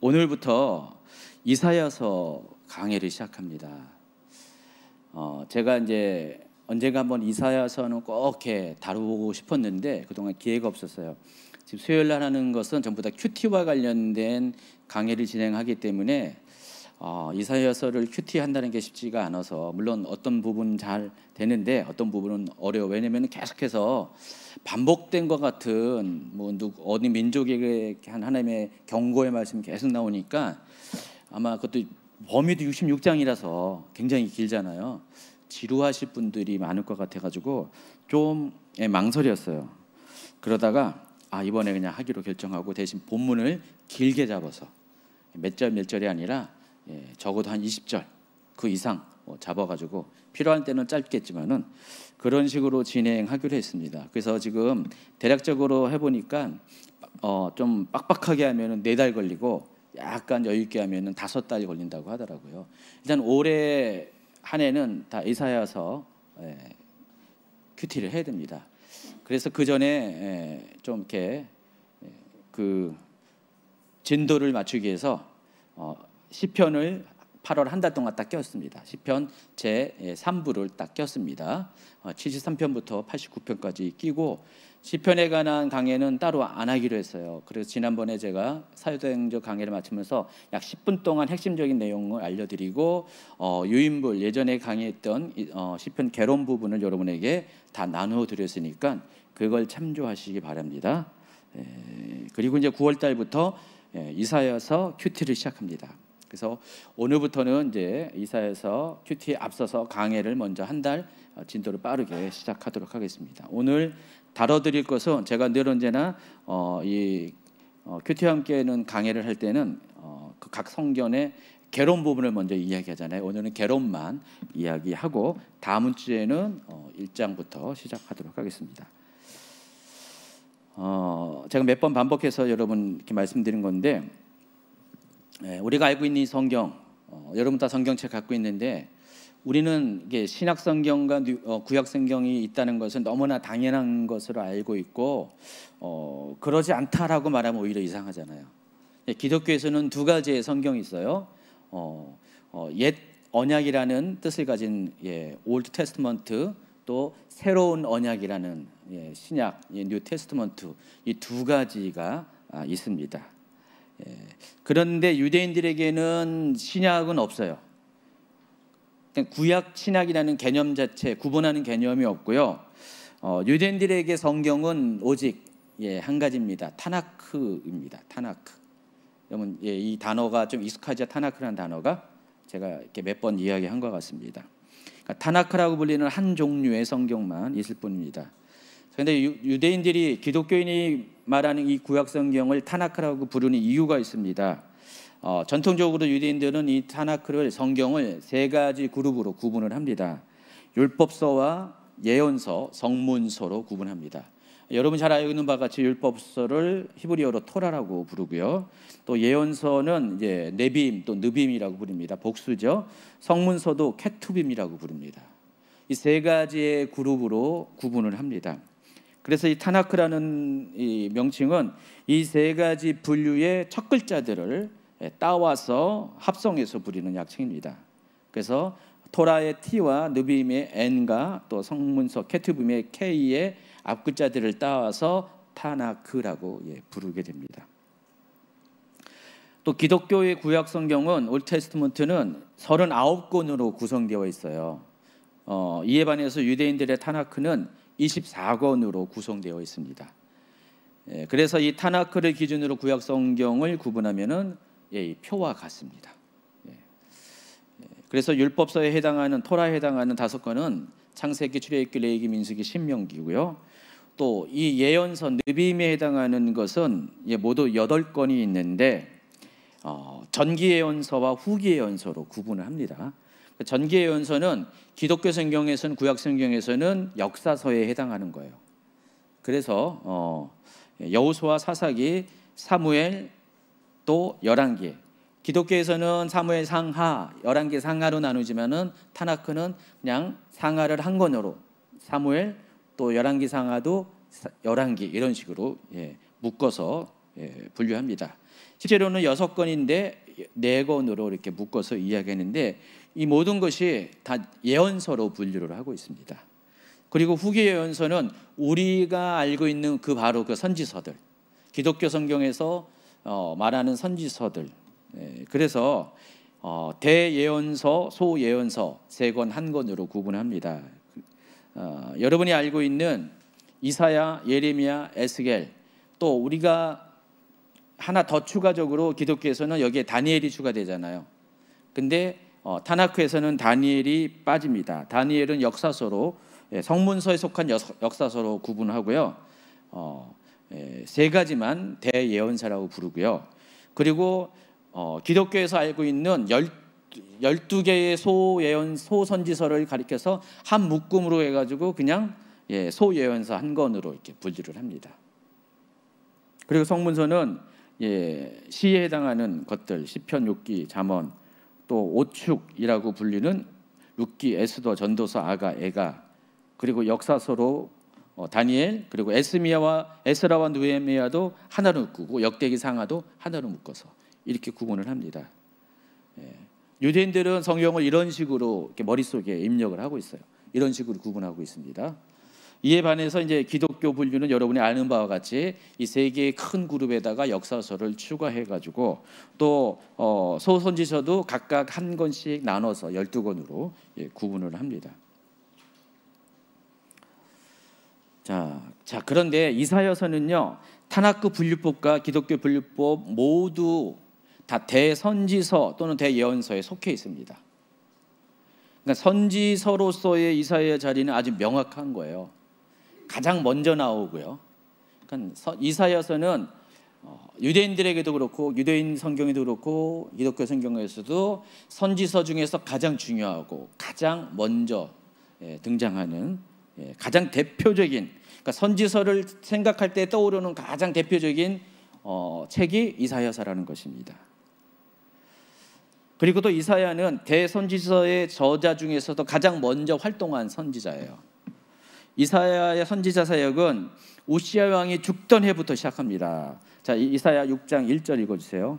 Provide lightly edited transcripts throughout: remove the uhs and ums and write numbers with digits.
오늘부터 이사야서 강해를 시작합니다. 제가 이제 언젠가 한번 이사야서는 꼭 이렇게 다루고 싶었는데 그동안 기회가 없었어요. 지금 수요일 날 하는 것은 전부 다 큐티와 관련된 강해를 진행하기 때문에 이사야서를 큐티 한다는 게 쉽지가 않아서, 물론 어떤 부분은 잘 되는데 어떤 부분은 어려워. 왜냐하면 계속해서 반복된 것 같은 어느 민족에게 한 하나님의 경고의 말씀이 계속 나오니까 아마 그것도 범위도 66장이라서 굉장히 길잖아요. 지루하실 분들이 많을 것 같아가지고 좀 망설였어요. 그러다가 이번에 그냥 하기로 결정하고 대신 본문을 길게 잡아서 몇 절 몇 절이 아니라 적어도 한 20절 그 이상 잡아가지고 필요한 때는 짧겠지만은 그런 식으로 진행하기로 했습니다. 그래서 지금 대략적으로 해보니까 좀 빡빡하게 하면은 4달 걸리고 약간 여유 있게 하면은 5달 걸린다고 하더라고요. 일단 올해 한 해는 다 이사야서 큐티를 해야 됩니다. 그래서 그 전에 좀 이렇게 그 진도를 맞추기 위해서 시편을 8월 한 달 동안 딱 꼈습니다. 시편 제 3부를 딱 꼈습니다. 73편부터 89편까지 끼고 시편에 관한 강해는 따로 안 하기로 했어요. 그래서 지난번에 제가 사도행전 강해를 마치면서 약 10분 동안 핵심적인 내용을 알려드리고 유인불 예전에 강의했던 시편 개론 부분을 여러분에게 다 나누어 드렸으니까 그걸 참조하시기 바랍니다. 그리고 이제 9월 달부터 이사야서 큐티를 시작합니다. 그래서 오늘부터는 이제 이사야서 큐티에 앞서서 강해를 먼저 한 달 진도를 빠르게 시작하도록 하겠습니다. 오늘 다뤄드릴 것은 제가 늘 언제나 이 큐티와 함께는 강해를 할 때는 그 각 성경의 개론 부분을 먼저 이야기하잖아요. 오늘은 개론만 이야기하고 다음 주에는 1장부터 시작하도록 하겠습니다. 제가 몇 번 반복해서 여러분 이렇게 말씀드린 건데, 우리가 알고 있는 이 성경, 여러분 다 성경책 갖고 있는데 우리는 이게 신약 성경과 구약 성경이 있다는 것은 너무나 당연한 것으로 알고 있고 그러지 않다라고 말하면 오히려 이상하잖아요. 기독교에서는 2가지의 성경이 있어요. 옛 언약이라는 뜻을 가진 올드 테스트먼트, 또 새로운 언약이라는 신약 뉴 테스트먼트, 이 2가지가 있습니다. 그런데 유대인들에게는 신약은 없어요. 구약 신약이라는 개념 자체 구분하는 개념이 없고요. 유대인들에게 성경은 오직 한 가지입니다. 타나크입니다. 타나크. 여러분 이 단어가 좀 익숙하죠? 타나크라는 단어가 제가 이렇게 몇 번 이야기한 것 같습니다. 그러니까 타나크라고 불리는 한 종류의 성경만 있을 뿐입니다. 그런데 유대인들이, 기독교인이 말하는 이 구약 성경을 타나크라고 부르는 이유가 있습니다. 전통적으로 유대인들은 이 타나크를, 성경을 3가지 그룹으로 구분을 합니다. 율법서와 예언서, 성문서로 구분합니다. 여러분 잘 알고 있는 바와 같이 율법서를 히브리어로 토라라고 부르고요. 또 예언서는 이제 네빔 또 느빔이라고 부릅니다. 복수죠. 성문서도 케투빔이라고 부릅니다. 이 3가지의 그룹으로 구분을 합니다. 그래서 이 타나크라는 이 명칭은 이 3가지 분류의 첫 글자들을 따와서 합성해서 부리는 약칭입니다. 그래서 토라의 T와 느빔의 N과 또 성문서 케투빔의 K의 앞글자들을 따와서 타나크라고 부르게 됩니다. 또 기독교의 구약 성경은 올드 테스트먼트는 39권으로 구성되어 있어요. 이에 반해서 유대인들의 타나크는 24권으로 구성되어 있습니다. 그래서 이 타나크를 기준으로 구약 성경을 구분하면은 이 표와 같습니다. 그래서 율법서에 해당하는, 토라에 해당하는 5권은 창세기, 출애굽기, 레위기, 민수기, 신명기고요. 또 이 예언서 느빔에 해당하는 것은 모두 8권이 있는데 전기 예언서와 후기 예언서로 구분을 합니다. 전기 예언서는 기독교 성경에서는, 구약 성경에서는 역사서에 해당하는 거예요. 그래서 여호수아, 사사기, 사무엘, 또 열왕기, 기독교에서는 사무엘 상하, 열왕기 상하로 나누지만은 타나크는 그냥 상하를 한 권으로 사무엘, 또 열왕기 상하도 열왕기, 이런 식으로 묶어서 분류합니다. 실제로는 6권인데 4권으로 이렇게 묶어서 이야기하는데 이 모든 것이 다 예언서로 분류를 하고 있습니다. 그리고 후기 예언서는 우리가 알고 있는 바로 그 선지서들, 기독교 성경에서 말하는 선지서들. 그래서 대예언서, 소예언서 3권 1권으로 구분합니다. 여러분이 알고 있는 이사야, 예레미야, 에스겔, 또 우리가 하나 더 추가적으로 기독교에서는 여기에 다니엘이 추가되잖아요. 근데 타나크에서는 다니엘이 빠집니다. 다니엘은 역사서로, 성문서에 속한 역사서로 구분하고요. 3가지만 대예언사라고 부르고요. 그리고 기독교에서 알고 있는 12개의 소선지서를 가리켜서 한 묶음으로 해가지고 그냥 소예언서 1권으로 이렇게 분류를 합니다. 그리고 성문서는 시에 해당하는 것들, 시편, 욥기, 잠언, 또 오축이라고 불리는 룻기, 에스더, 전도서, 아가, 에가, 그리고 역사서로 다니엘, 그리고 에스라와 느헤미야도 하나로 묶고 역대기, 상하도 하나로 묶어서 이렇게 구분을 합니다. 유대인들은 성경을 이런 식으로 이렇게 머릿속에 입력을 하고 있어요. 이런 식으로 구분하고 있습니다. 이에 반해서 이제 기독교 분류는 여러분이 아는 바와 같이 이 3개의 큰 그룹에다가 역사서를 추가해가지고 또 소선지서도 각각 1권씩 나눠서 12권으로 구분을 합니다. 자, 그런데 이사야서는요, 타나크 분류법과 기독교 분류법 모두 다 대선지서 또는 대예언서에 속해 있습니다. 그러니까 선지서로서의 이사야의 자리는 아주 명확한 거예요. 가장 먼저 나오고요. 그러니까 이사야서는 유대인들에게도 그렇고 유대인 성경에도 그렇고 기독교 성경에서도 선지서 중에서 가장 중요하고 가장 먼저 등장하는 가장 대표적인, 그러니까 선지서를 생각할 때 떠오르는 가장 대표적인 책이 이사야서라는 것입니다. 그리고 또 이사야는 대선지서의 저자 중에서도 가장 먼저 활동한 선지자예요. 이사야의 선지자 사역은 우시야 왕이 죽던 해부터 시작합니다. 자, 이사야 6장 1절 읽어주세요.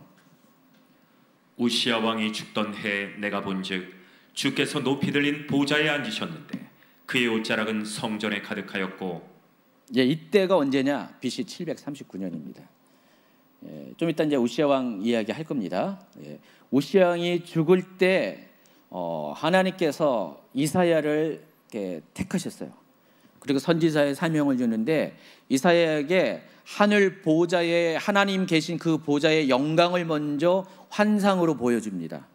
우시야 왕이 죽던 해 내가 본즉 주께서 높이 들린 보좌에 앉으셨는데 그의 옷자락은 성전에 가득하였고. 이때가 언제냐? BC 739년입니다. 좀 이따 이제 우시야 왕 이야기 할 겁니다. 우시야 왕이 죽을 때 하나님께서 이사야를 이렇게 택하셨어요. 그리고 선지자의 사명을 주는데 이사야에게 하늘 보좌에 하나님 계신 그 보좌의 영광을 먼저 환상으로 보여줍니다.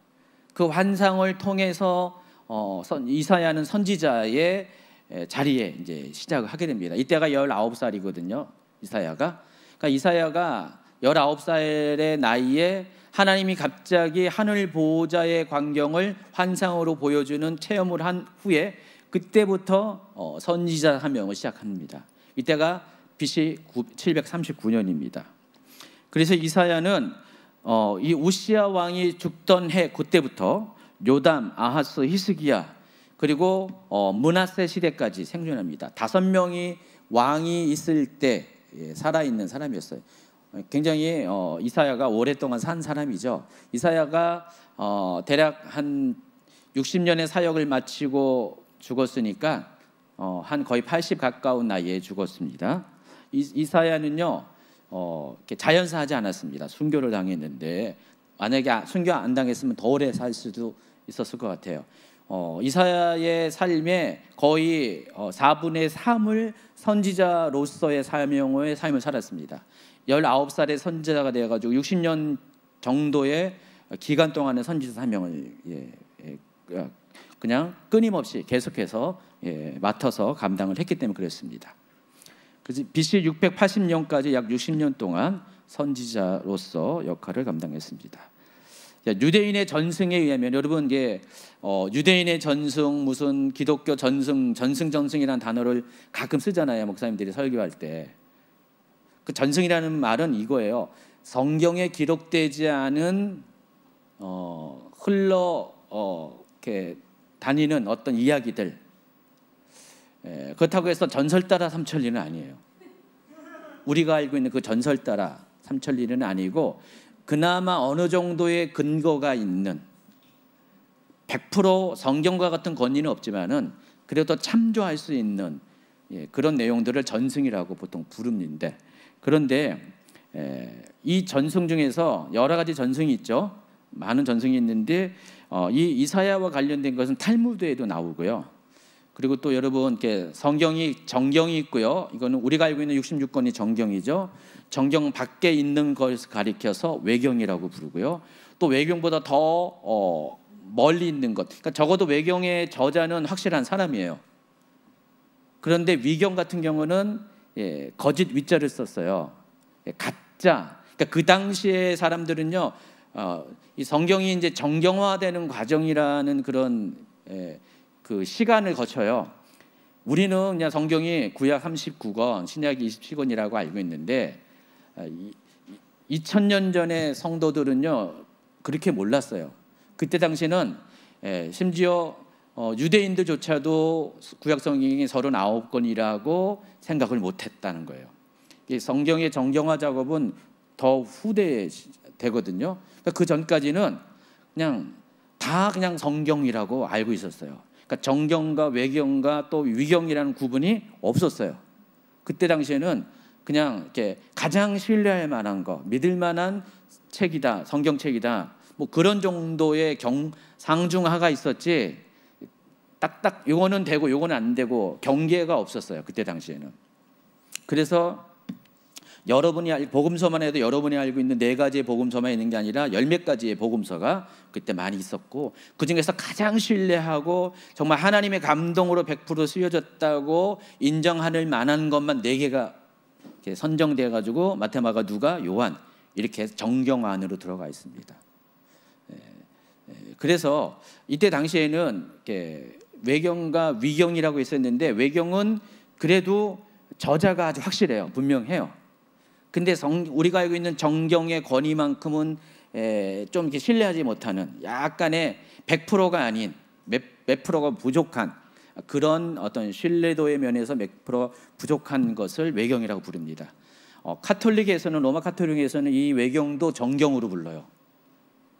그 환상을 통해서 이사야는 선지자의 자리에 이제 시작을 하게 됩니다. 이때가 19살이거든요. 이사야가. 그러니까 이사야가 19살의 나이에 하나님이 갑자기 하늘 보좌의 광경을 환상으로 보여주는 체험을 한 후에 그때부터 선지자 사명을 시작합니다. 이때가 BC 739년입니다. 그래서 이사야는 이 우시야 왕이 죽던 해 그때부터 요담, 아하스, 히스기야 그리고 므낫세 시대까지 생존합니다. 5명이 왕이 있을 때 살아있는 사람이었어요. 굉장히 이사야가 오랫동안 산 사람이죠. 이사야가 대략 한 60년의 사역을 마치고 죽었으니까 한 거의 80 가까운 나이에 죽었습니다. 이사야는요 자연사하지 않았습니다. 순교를 당했는데 만약에 순교 안 당했으면 더 오래 살 수도 있었을 것 같아요. 이사야의 삶에 거의 4분의 3을 선지자로서의 사명의 삶을 살았습니다. 19살에 선지자가 되어가지고 60년 정도의 기간 동안의 선지자 사명을 그냥 끊임없이 계속해서 맡아서 감당을 했기 때문에 그랬습니다. 그래서 BC 680년까지 약 60년 동안 선지자로서 역할을 감당했습니다. 유대인의 전승에 의하면 여러분 유대인의 전승 무슨 기독교 전승이라는 단어를 가끔 쓰잖아요. 목사님들이 설교할 때. 그 전승이라는 말은 이거예요. 성경에 기록되지 않은 이렇게 다니는 어떤 이야기들. 그렇다고 해서 전설 따라 삼천리는 아니에요. 우리가 알고 있는 그 전설 따라 삼천리는 아니고 그나마 어느 정도의 근거가 있는 100% 성경과 같은 권위는 없지만은 그래도 참조할 수 있는 그런 내용들을 전승이라고 보통 부릅니다. 그런데 이 전승 중에서 여러 가지 전승이 있죠. 많은 전승이 있는데 이 이사야와 관련된 것은 탈무드에도 나오고요. 그리고 또 여러분 성경이 정경이 있고요. 이거는 우리가 알고 있는 66권이 정경이죠. 정경 밖에 있는 것을 가리켜서 외경이라고 부르고요. 또 외경보다 더 멀리 있는 것. 그러니까 적어도 외경의 저자는 확실한 사람이에요. 그런데 위경 같은 경우는 거짓 위자를 썼어요. 가짜. 그러니까 그 당시의 사람들은요, 이 성경이 이제 정경화되는 과정이라는 그런 그 시간을 거쳐요. 우리는 그냥 성경이 구약 39권, 신약 27권이라고 알고 있는데 2000년 전의 성도들은요 그렇게 몰랐어요. 그때 당시는 심지어 유대인들조차도 구약 성경이 39권이라고 생각을 못했다는 거예요. 성경의 정경화 작업은 더 후대에 되거든요. 그 전까지는 그냥 다 그냥 성경이라고 알고 있었어요. 그러니까 정경과 외경과 또 위경이라는 구분이 없었어요. 그때 당시에는 그냥 이렇게 가장 신뢰할 만한 거, 믿을 만한 책이다, 성경책이다, 뭐 그런 정도의 상중하가 있었지 딱딱 요거는 되고 요거는 안 되고 경계가 없었어요. 그때 당시에는. 그래서 여러분이 복음서만 해도 여러분이 알고 있는 4가지의 복음서만 있는 게 아니라 10몇 가지의 복음서가 그때 많이 있었고, 그중에서 가장 신뢰하고 정말 하나님의 감동으로 100% 쓰여졌다고 인정할 만한 것만 4개가 선정돼 가지고 마태, 마가, 누가, 요한 이렇게 정경화 안으로 들어가 있습니다. 그래서 이때 당시에는 외경과 위경이라고 있었는데, 외경은 그래도 저자가 아주 확실해요. 분명해요. 근데 우리가 알고 있는 정경의 권위만큼은 좀 이렇게 신뢰하지 못하는, 약간의 100%가 아닌 몇 프로가 부족한 그런 어떤 신뢰도의 면에서 몇 프로 부족한 것을 외경이라고 부릅니다. 카톨릭에서는, 로마 카톨릭에서는 이 외경도 정경으로 불러요.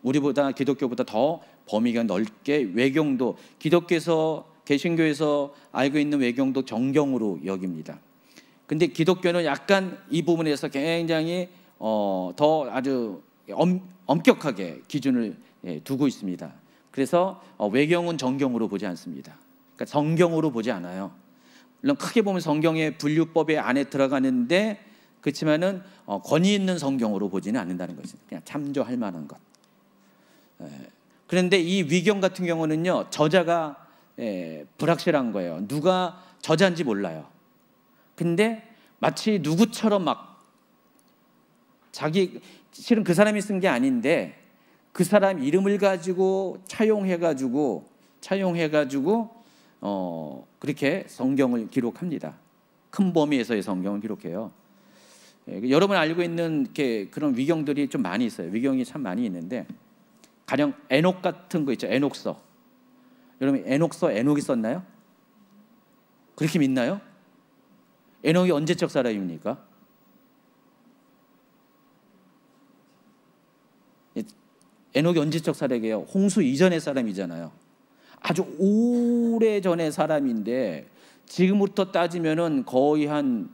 우리보다, 기독교보다 더 범위가 넓게 외경도, 기독교에서, 개신교에서 알고 있는 외경도 정경으로 여깁니다. 근데 기독교는 약간 이 부분에서 굉장히 더 아주 엄격하게 기준을 두고 있습니다. 그래서 외경은 정경으로 보지 않습니다. 그러니까 성경으로 보지 않아요. 물론 크게 보면 성경의 분류법에 안에 들어가는데, 그렇지만은 권위 있는 성경으로 보지는 않는다는 것입니다. 그냥 참조할 만한 것. 그런데 이 위경 같은 경우는요, 저자가 불확실한 거예요. 누가 저자인지 몰라요. 근데 마치 누구처럼 막 실은 그 사람이 쓴 게 아닌데 그 사람 이름을 가지고 차용해가지고 그렇게 성경을 기록합니다. 큰 범위에서의 성경을 기록해요. 여러분 알고 있는 그런 위경들이 좀 많이 있어요. 위경이 참 많이 있는데, 가령 에녹 같은 거 있죠. 에녹서. 여러분 에녹서 에녹이 썼나요? 그렇게 믿나요? 에녹이 언제적 사람입니까? 에녹이 언제적 사람이에요? 홍수 이전의 사람이잖아요. 아주 오래전의 사람인데 지금부터 따지면은 거의 한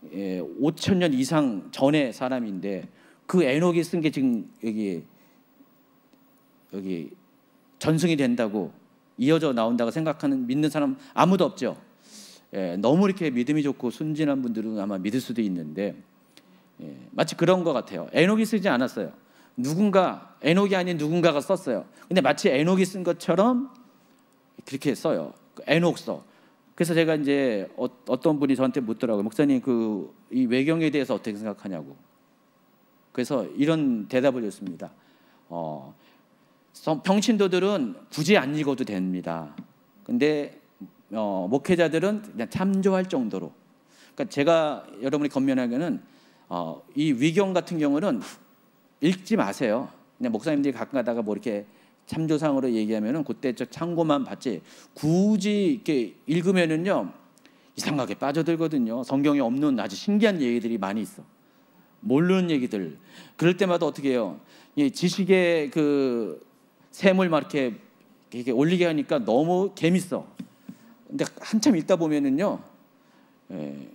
5,000년 이상 전의 사람인데, 그 에녹이 쓴 게 지금 여기 전승이 된다고, 이어져 나온다고 생각하는, 믿는 사람 아무도 없죠. 너무 이렇게 믿음이 좋고 순진한 분들은 아마 믿을 수도 있는데, 마치 그런 것 같아요. 에녹이 쓰지 않았어요. 에녹이 아닌 누군가가 썼어요. 근데 마치 에녹이 쓴 것처럼 그렇게 써요. 에녹서. 그래서 제가 이제 어떤 분이 저한테 묻더라고요. 목사님, 이 외경에 대해서 어떻게 생각하냐고. 그래서 이런 대답을 줬습니다. 평신도들은 굳이 안 읽어도 됩니다. 근데 목회자들은 그냥 참조할 정도로. 그러니까 제가 여러분이 권면하기는 이 위경 같은 경우는 읽지 마세요. 그냥 목사님들이 가끔 가다가 뭐 이렇게 참조상으로 얘기하면은 그때적 참고만 받지, 굳이 이렇게 읽으면은요 이상하게 빠져들거든요. 성경에 없는 아주 신기한 얘기들이 많이 있어. 모르는 얘기들. 그럴 때마다 어떻게 해요? 이 지식의 그 샘을 막 이렇게 올리게 하니까 너무 재밌어. 근데 한참 읽다 보면은요,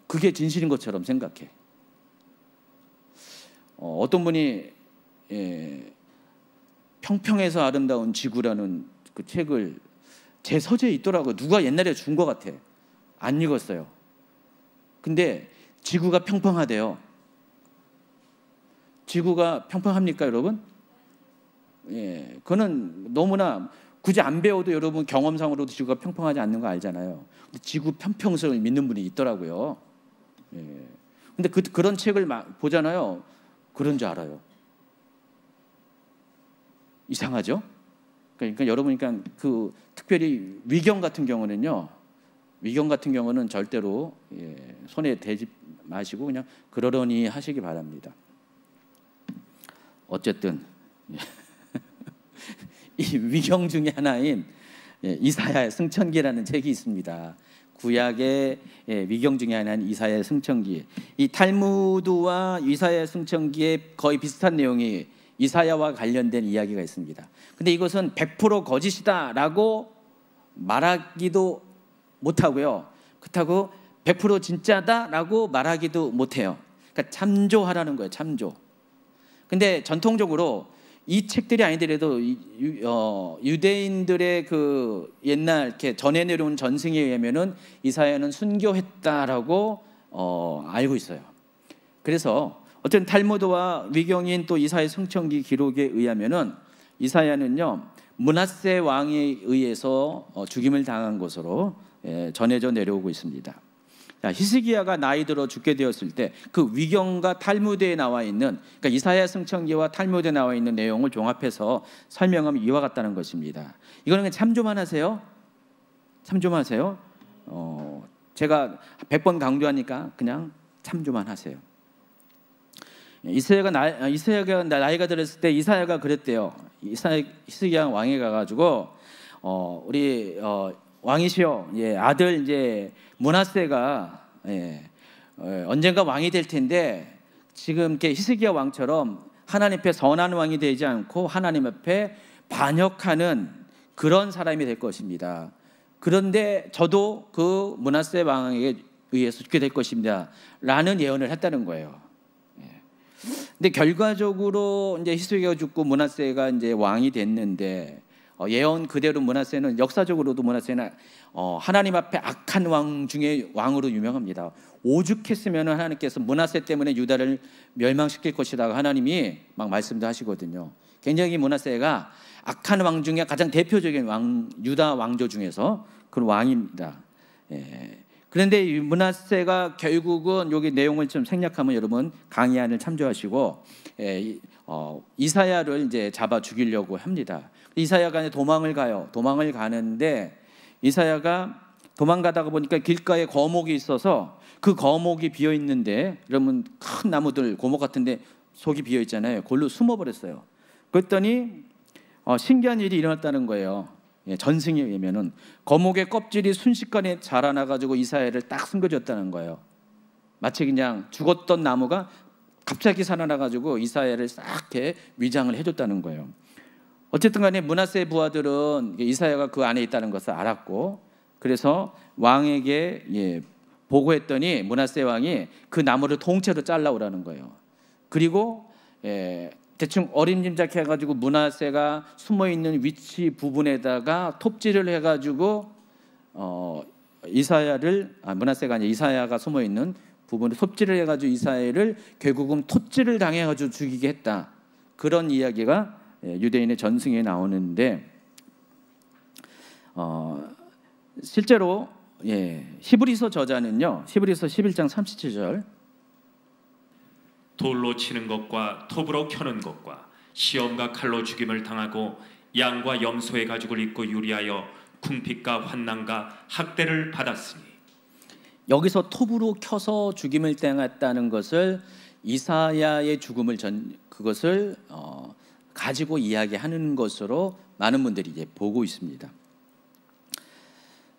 그게 진실인 것처럼 생각해. 어떤 분이 평평해서 아름다운 지구라는 그 책을 제 서재에 있더라고요. 누가 옛날에 준 것 같아. 안 읽었어요. 근데 지구가 평평하대요. 지구가 평평합니까, 여러분? 그거는 너무나 굳이 안 배워도 여러분 경험상으로도 지구가 평평하지 않는 거 알잖아요. 근데 지구 평평성을 믿는 분이 있더라고요. 근데 그런 책을 보잖아요. 그런 줄 알아요. 이상하죠? 그러니까 여러분, 그러니까 그 특별히 위경 같은 경우는요. 위경 같은 경우는 절대로 손에 대지 마시고 그냥 그러려니 하시기 바랍니다. 어쨌든 이 위경 중에 하나인 이사야의 승천기라는 책이 있습니다. 구약의 위경 중에 하나인 이사야의 승천기. 이 탈무드와 이사야의 승천기에 거의 비슷한 내용이 이사야와 관련된 이야기가 있습니다. 근데 이것은 100% 거짓이다라고 말하기도 못하고요. 그렇다고 100% 진짜다라고 말하기도 못해요. 그러니까 참조하라는 거예요. 참조. 근데 전통적으로 이 책들이 아니더라도 유대인들의 그 옛날 이렇게 전해 내려온 전승에 의하면은 이사야는 순교했다라고 알고 있어요. 그래서 어쨌든 탈무드와 위경인 또 이사야 승천기 기록에 의하면은 이사야는요 므낫세 왕에 의해서 죽임을 당한 것으로 전해져 내려오고 있습니다. 자, 히스기야가 나이 들어 죽게 되었을 때 그 위경과 탈무드에 나와 있는, 그러니까 이사야 승천기와 탈무드에 나와 있는 내용을 종합해서 설명하면 이와 같다는 것입니다. 이거는 참조만 하세요. 참조만 하세요. 제가 100번 강조하니까 그냥 참조만 하세요. 이사야가 나이가 들었을 때 이사야가 그랬대요. 히스기야 왕에 가가지고 우리 왕이시여, 아들 이제 므낫세가 언젠가 왕이 될 텐데 지금 이렇게 히스기야 왕처럼 하나님 앞에 선한 왕이 되지 않고 하나님 앞에 반역하는 그런 사람이 될 것입니다. 그런데 저도 그 므낫세 왕에게 의해서 죽게 될 것입니다라는 예언을 했다는 거예요. 근데 결과적으로 이제 히스기야가 죽고 므낫세가 이제 왕이 됐는데 예언 그대로 므낫세는 역사적으로도 므낫세는 하나님 앞에 악한 왕 중에 왕으로 유명합니다. 오죽했으면 하나님께서 므낫세 때문에 유다를 멸망시킬 것이라고 하나님이 막 말씀도 하시거든요. 굉장히 므낫세가 악한 왕 중에 가장 대표적인 왕, 유다 왕조 중에서 그런 왕입니다. 그런데 이 므낫세가 결국은 여기 내용을 좀 생략하면 여러분 강의안을 참조하시고 이사야를 이제 잡아 죽이려고 합니다. 이사야가 이제 도망을 가요. 도망을 가는데 이사야가 도망가다가 보니까 길가에 거목이 있어서 그 거목이 비어 있는데, 여러분 큰 나무들 고목 같은데 속이 비어 있잖아요. 그걸로 숨어버렸어요. 그랬더니 신기한 일이 일어났다는 거예요. 전승에 의하면은 거목의 껍질이 순식간에 자라나가지고 이사야를 딱 숨겨줬다는 거예요. 마치 그냥 죽었던 나무가 갑자기 살아나가지고 이사야를 싹 이렇게 위장을 해줬다는 거예요. 어쨌든 간에 므낫세 부하들은 이사야가 그 안에 있다는 것을 알았고, 그래서 왕에게 보고했더니 므낫세 왕이 그 나무를 통째로 잘라오라는 거예요. 그리고 대충 어림짐작 해가지고 므낫세가 숨어있는 위치 부분에다가 톱질을 해가지고 므낫세가 아니라 이사야가 숨어있는 부분에 톱질을 해가지고 이사야를 결국은 톱질을 당해가지고 죽이게 했다. 그런 이야기가 유대인의 전승에 나오는데 실제로 히브리서 저자는요, 히브리서 11장 37절 돌로 치는 것과 톱으로 켜는 것과 시험과 칼로 죽임을 당하고 양과 염소의 가죽을 입고 유리하여 궁핍과 환난과 학대를 받았으니, 여기서 톱으로 켜서 죽임을 당했다는 것을 이사야의 죽음을 그것을 가지고 이야기하는 것으로 많은 분들이 이제 보고 있습니다.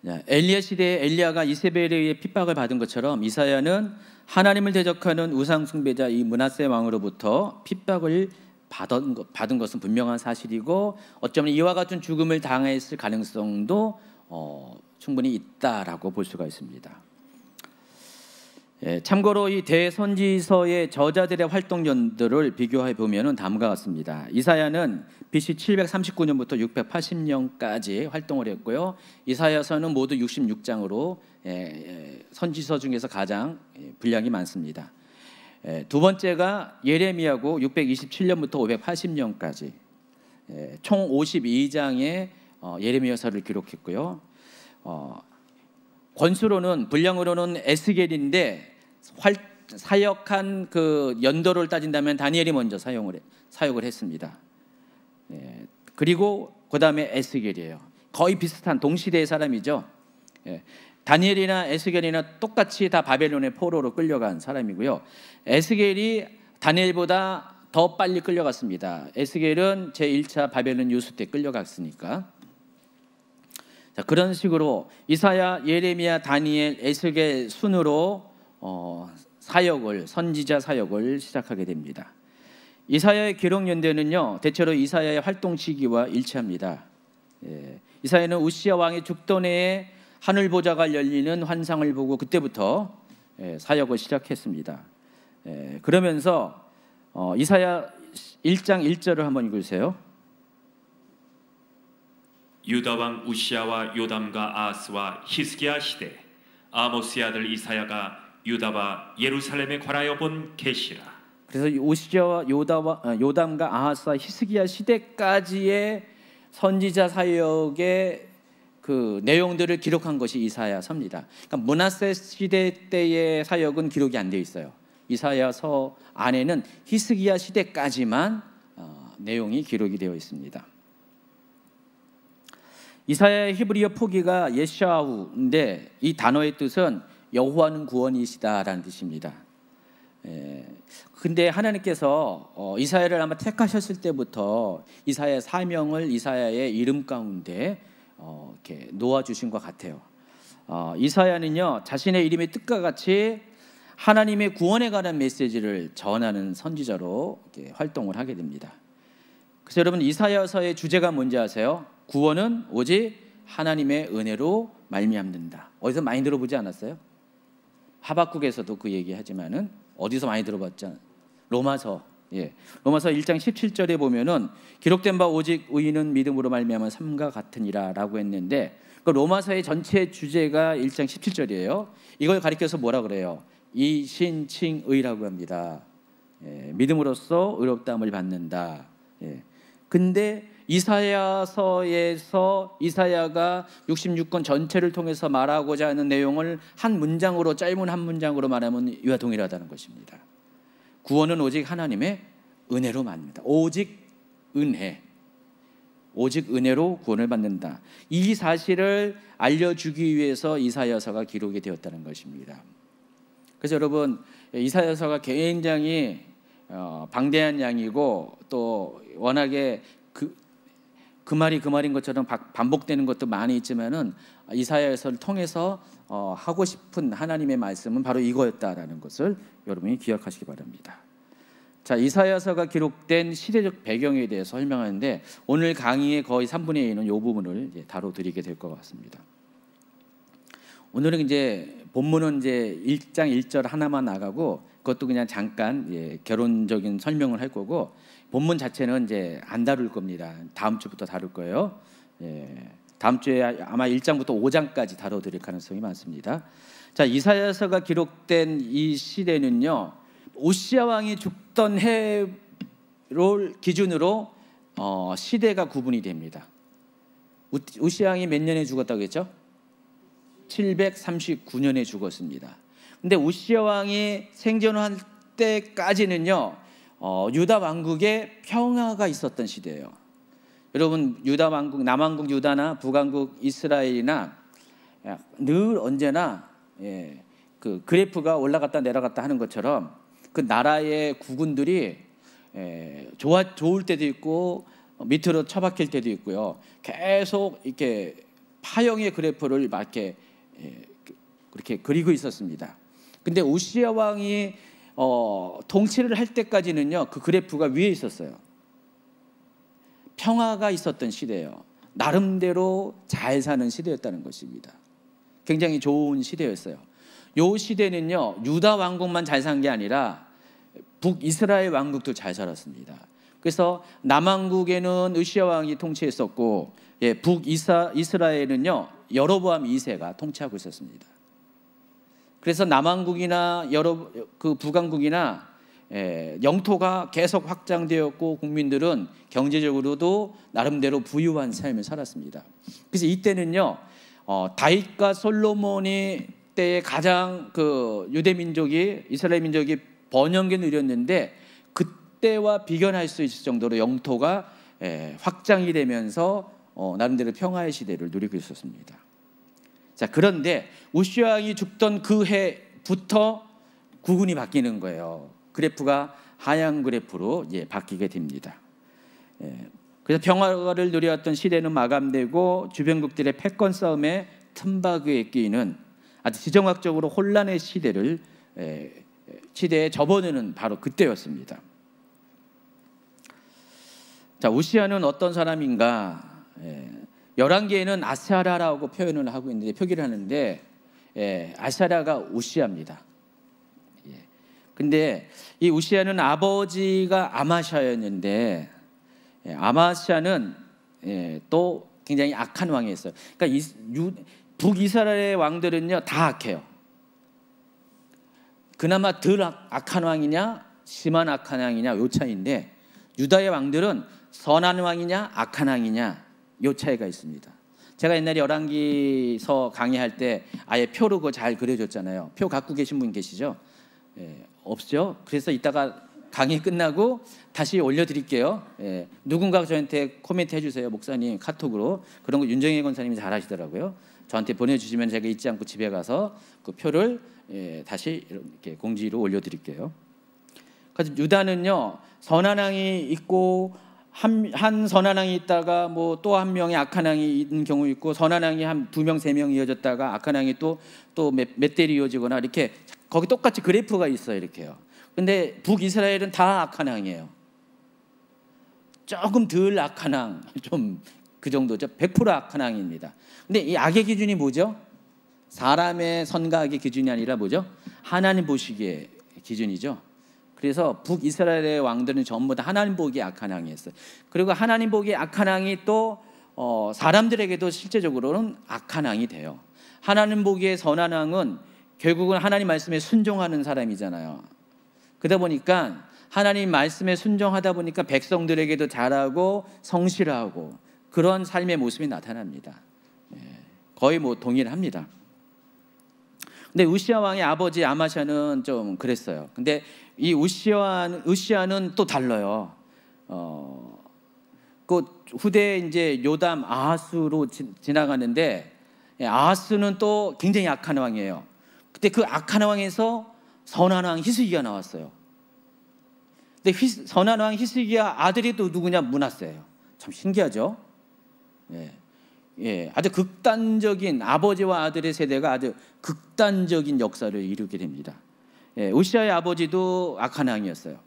엘리야 시대에 엘리야가 이세벨에 의해 핍박을 받은 것처럼 이사야는 하나님을 대적하는 우상 숭배자 이 므낫세 왕으로부터 핍박을 받은 것은 분명한 사실이고 어쩌면 이와 같은 죽음을 당했을 가능성도 충분히 있다라고 볼 수가 있습니다. 참고로 이 대선지서의 저자들의 활동 연도를 비교해 보면 다음과 같습니다. 이사야는 BC 739년부터 680년까지 활동을 했고요. 이사야서는 모두 66장으로 선지서 중에서 가장 분량이 많습니다. 두 번째가 예레미야고 627년부터 580년까지 총 52장의 예레미야서를 기록했고요. 권수로는 분량으로는 에스겔인데 사역한 그 연도를 따진다면 다니엘이 먼저 사역을 했습니다. 그리고 그 다음에 에스겔이에요. 거의 비슷한 동시대의 사람이죠. 다니엘이나 에스겔이나 똑같이 다 바벨론의 포로로 끌려간 사람이고요. 에스겔이 다니엘보다 더 빨리 끌려갔습니다. 에스겔은 제1차 바벨론 유수 때 끌려갔으니까. 자, 그런 식으로 이사야, 예레미야, 다니엘, 에스겔 순으로 선지자 사역을 시작하게 됩니다. 이사야의 기록 연대는요 대체로 이사야의 활동 시기와 일치합니다. 이사야는 우시야 왕이 죽던 해에 하늘 보좌가 열리는 환상을 보고 그때부터 사역을 시작했습니다. 그러면서 이사야 1장 1절을 한번 읽으세요. 유다 왕 우시야와 요담과 아하스와 히스기야 시대 아모스의 아들 이사야가 유다와 예루살렘에 관하여 본 계시라. 그래서 우시야와 요담과 아하스와 히스기야 시대까지의 선지자 사역의 그 내용들을 기록한 것이 이사야서입니다. 그러니까 므낫세 시대 때의 사역은 기록이 안 돼 있어요. 이사야서 안에는 히스기야 시대까지만 내용이 기록이 되어 있습니다. 이사야의 히브리어 표기가 예샤우인데 이 단어의 뜻은 여호와는 구원이시다라는 뜻입니다. 근데 하나님께서 이사야를 아마 택하셨을 때부터 이사야의 사명을 이사야의 이름 가운데 이렇게 놓아주신 것 같아요. 이사야는요 자신의 이름의 뜻과 같이 하나님의 구원에 관한 메시지를 전하는 선지자로 이렇게 활동을 하게 됩니다. 그래서 여러분 이사야서의 주제가 뭔지 아세요? 구원은 오직 하나님의 은혜로 말미암는다. 어디서 많이 들어보지 않았어요? 하박국에서도 그 얘기하지만은 어디서 많이 들어봤잖아요. 로마서 1장 17절에 보면은 기록된 바 오직 의인은 믿음으로 말미암아 삼가 같으니라라고 했는데 그 로마서의 전체 주제가 1장 17절이에요. 이걸 가리켜서 뭐라 그래요? 이신칭의라고 합니다. 믿음으로써 의롭다함을 받는다. 근데 이사야서에서 이사야가 66권 전체를 통해서 말하고자 하는 내용을 한 문장으로 짧은 한 문장으로 말하면 이와 동일하다는 것입니다. 구원은 오직 하나님의 은혜로 받는다. 오직 은혜. 오직 은혜로 구원을 받는다. 이 사실을 알려주기 위해서 이사야서가 기록이 되었다는 것입니다. 그래서 여러분 이사야서가 굉장히 방대한 양이고 또 워낙에 그 말이 그 말인 것처럼 반복되는 것도 많이 있지만은 이사야서를 통해서 하고 싶은 하나님의 말씀은 바로 이거였다라는 것을 여러분이 기억하시기 바랍니다. 자, 이사야서가 기록된 시대적 배경에 대해서 설명하는데 오늘 강의의 거의 3분의 1은 이 부분을 다뤄드리게 될 것 같습니다. 오늘은 이제 본문은 이제 1장 1절 하나만 나가고 그것도 그냥 잠깐 결론적인 설명을 할 거고 본문 자체는 이제 안 다룰 겁니다. 다음 주부터 다룰 거예요. 다음 주에 아마 1장부터 5장까지 다뤄드릴 가능성이 많습니다. 자, 이사야서가 기록된 이 시대는요, 우시야 왕이 죽던 해를 기준으로 시대가 구분이 됩니다. 우시야 왕이 몇 년에 죽었다고 했죠? 739년에 죽었습니다. 근데 우시야 왕이 생존할 때까지는요, 유다 왕국에 평화가 있었던 시대예요. 여러분 유다 왕국, 남왕국 유다나 북왕국 이스라엘이나 늘 언제나 그 그래프가 올라갔다 내려갔다 하는 것처럼 그 나라의 국군들이 좋을 때도 있고 밑으로 처박힐 때도 있고요. 계속 이렇게 파형의 그래프를 막 이렇게 그렇게 그리고 있었습니다. 근데 우시야 왕이 통치를 할 때까지는요, 그 그래프가 위에 있었어요. 평화가 있었던 시대예요. 나름대로 잘 사는 시대였다는 것입니다. 굉장히 좋은 시대였어요. 이 시대는요, 유다 왕국만 잘 산 게 아니라 북이스라엘 왕국도 잘 살았습니다. 그래서 남왕국에는 으시야 왕이 통치했었고, 북이스라엘은요 여로보암 2세가 통치하고 있었습니다. 그래서 남왕국이나 그 북왕국이나 영토가 계속 확장되었고, 국민들은 경제적으로도 나름대로 부유한 삶을 살았습니다. 그래서 이때는요, 다윗과 솔로몬이 때에 가장 그 유대 민족이, 이스라엘 민족이 번영기 누렸는데, 그때와 비견할 수 있을 정도로 영토가 확장이 되면서 나름대로 평화의 시대를 누리고 있었습니다. 자, 그런데 우시야 왕이 죽던 그 해부터 국운이 바뀌는 거예요. 그래프가 하향 그래프로 바뀌게 됩니다. 그래서 평화를 누려왔던 시대는 마감되고, 주변국들의 패권 싸움에 틈바구에 끼이는 아주 지정학적으로 혼란의 시대에 접어드는 바로 그때였습니다. 자, 우시야는 어떤 사람인가? 열왕기에는 아사랴라고 표현을 하고 있는데, 표기를 하는데, 아사랴가 우시야입니다. 근데 이 우시야는 아버지가 아마샤였는데, 아마샤는 또 굉장히 악한 왕이었어요. 그러니까 북이스라엘의 왕들은요 다 악해요. 그나마 덜 악한 왕이냐 심한 악한 왕이냐 요 차이인데, 유다의 왕들은 선한 왕이냐 악한 왕이냐 요 차이가 있습니다. 제가 옛날에 열왕기서 강의할 때 아예 표로 그거 잘 그려줬잖아요. 표 갖고 계신 분 계시죠? 없죠? 그래서 이따가 강의 끝나고 다시 올려드릴게요. 누군가 저한테 코멘트 해주세요. 목사님 카톡으로. 그런 거 윤정혜 권사님이 잘 하시더라고요. 저한테 보내주시면 제가 잊지 않고 집에 가서 그 표를 다시 이렇게 공지로 올려드릴게요. 그래서 유다는요, 선한 왕이 있고, 한 선한 왕이 있다가 뭐 또 한 명의 악한 왕이 있는 경우 있고, 선한 왕이 한 2명, 3명 이어졌다가 악한 왕이 또 몇 대리 이어지거나, 이렇게 거기 똑같이 그래프가 있어요. 이렇게요. 근데 북이스라엘은 다 악한 왕이에요. 조금 덜 악한 왕, 좀 그 정도죠. 100% 악한 왕입니다. 근데 이 악의 기준이 뭐죠? 사람의 선과 악의 기준이 아니라 뭐죠? 하나님 보시기의 기준이죠. 그래서 북이스라엘의 왕들은 전부 다 하나님 보기에 악한 왕이었어요. 그리고 하나님 보기에 악한 왕이 또 사람들에게도 실제적으로는 악한 왕이 돼요. 하나님 보기에 선한 왕은 결국은 하나님 말씀에 순종하는 사람이잖아요. 그러다 보니까 하나님 말씀에 순종하다 보니까 백성들에게도 잘하고 성실하고 그런 삶의 모습이 나타납니다. 거의 뭐 동일합니다. 근데 우시야 왕의 아버지 아마샤는 좀 그랬어요. 근데 이 우시야는 또 달라요. 그 후대 이제 요담 아하스로 지나가는데, 아하스는 또 굉장히 악한 왕이에요. 그때 그 악한 왕에서 선한 왕 히스기야 나왔어요. 근데 선한 왕 히스기야 아들이 또 누구냐? 므낫세예요. 참 신기하죠? 아주 극단적인 아버지와 아들의 세대가 아주 극단적인 역사를 이루게 됩니다. 우시야의 아버지도 악한 왕이었어요.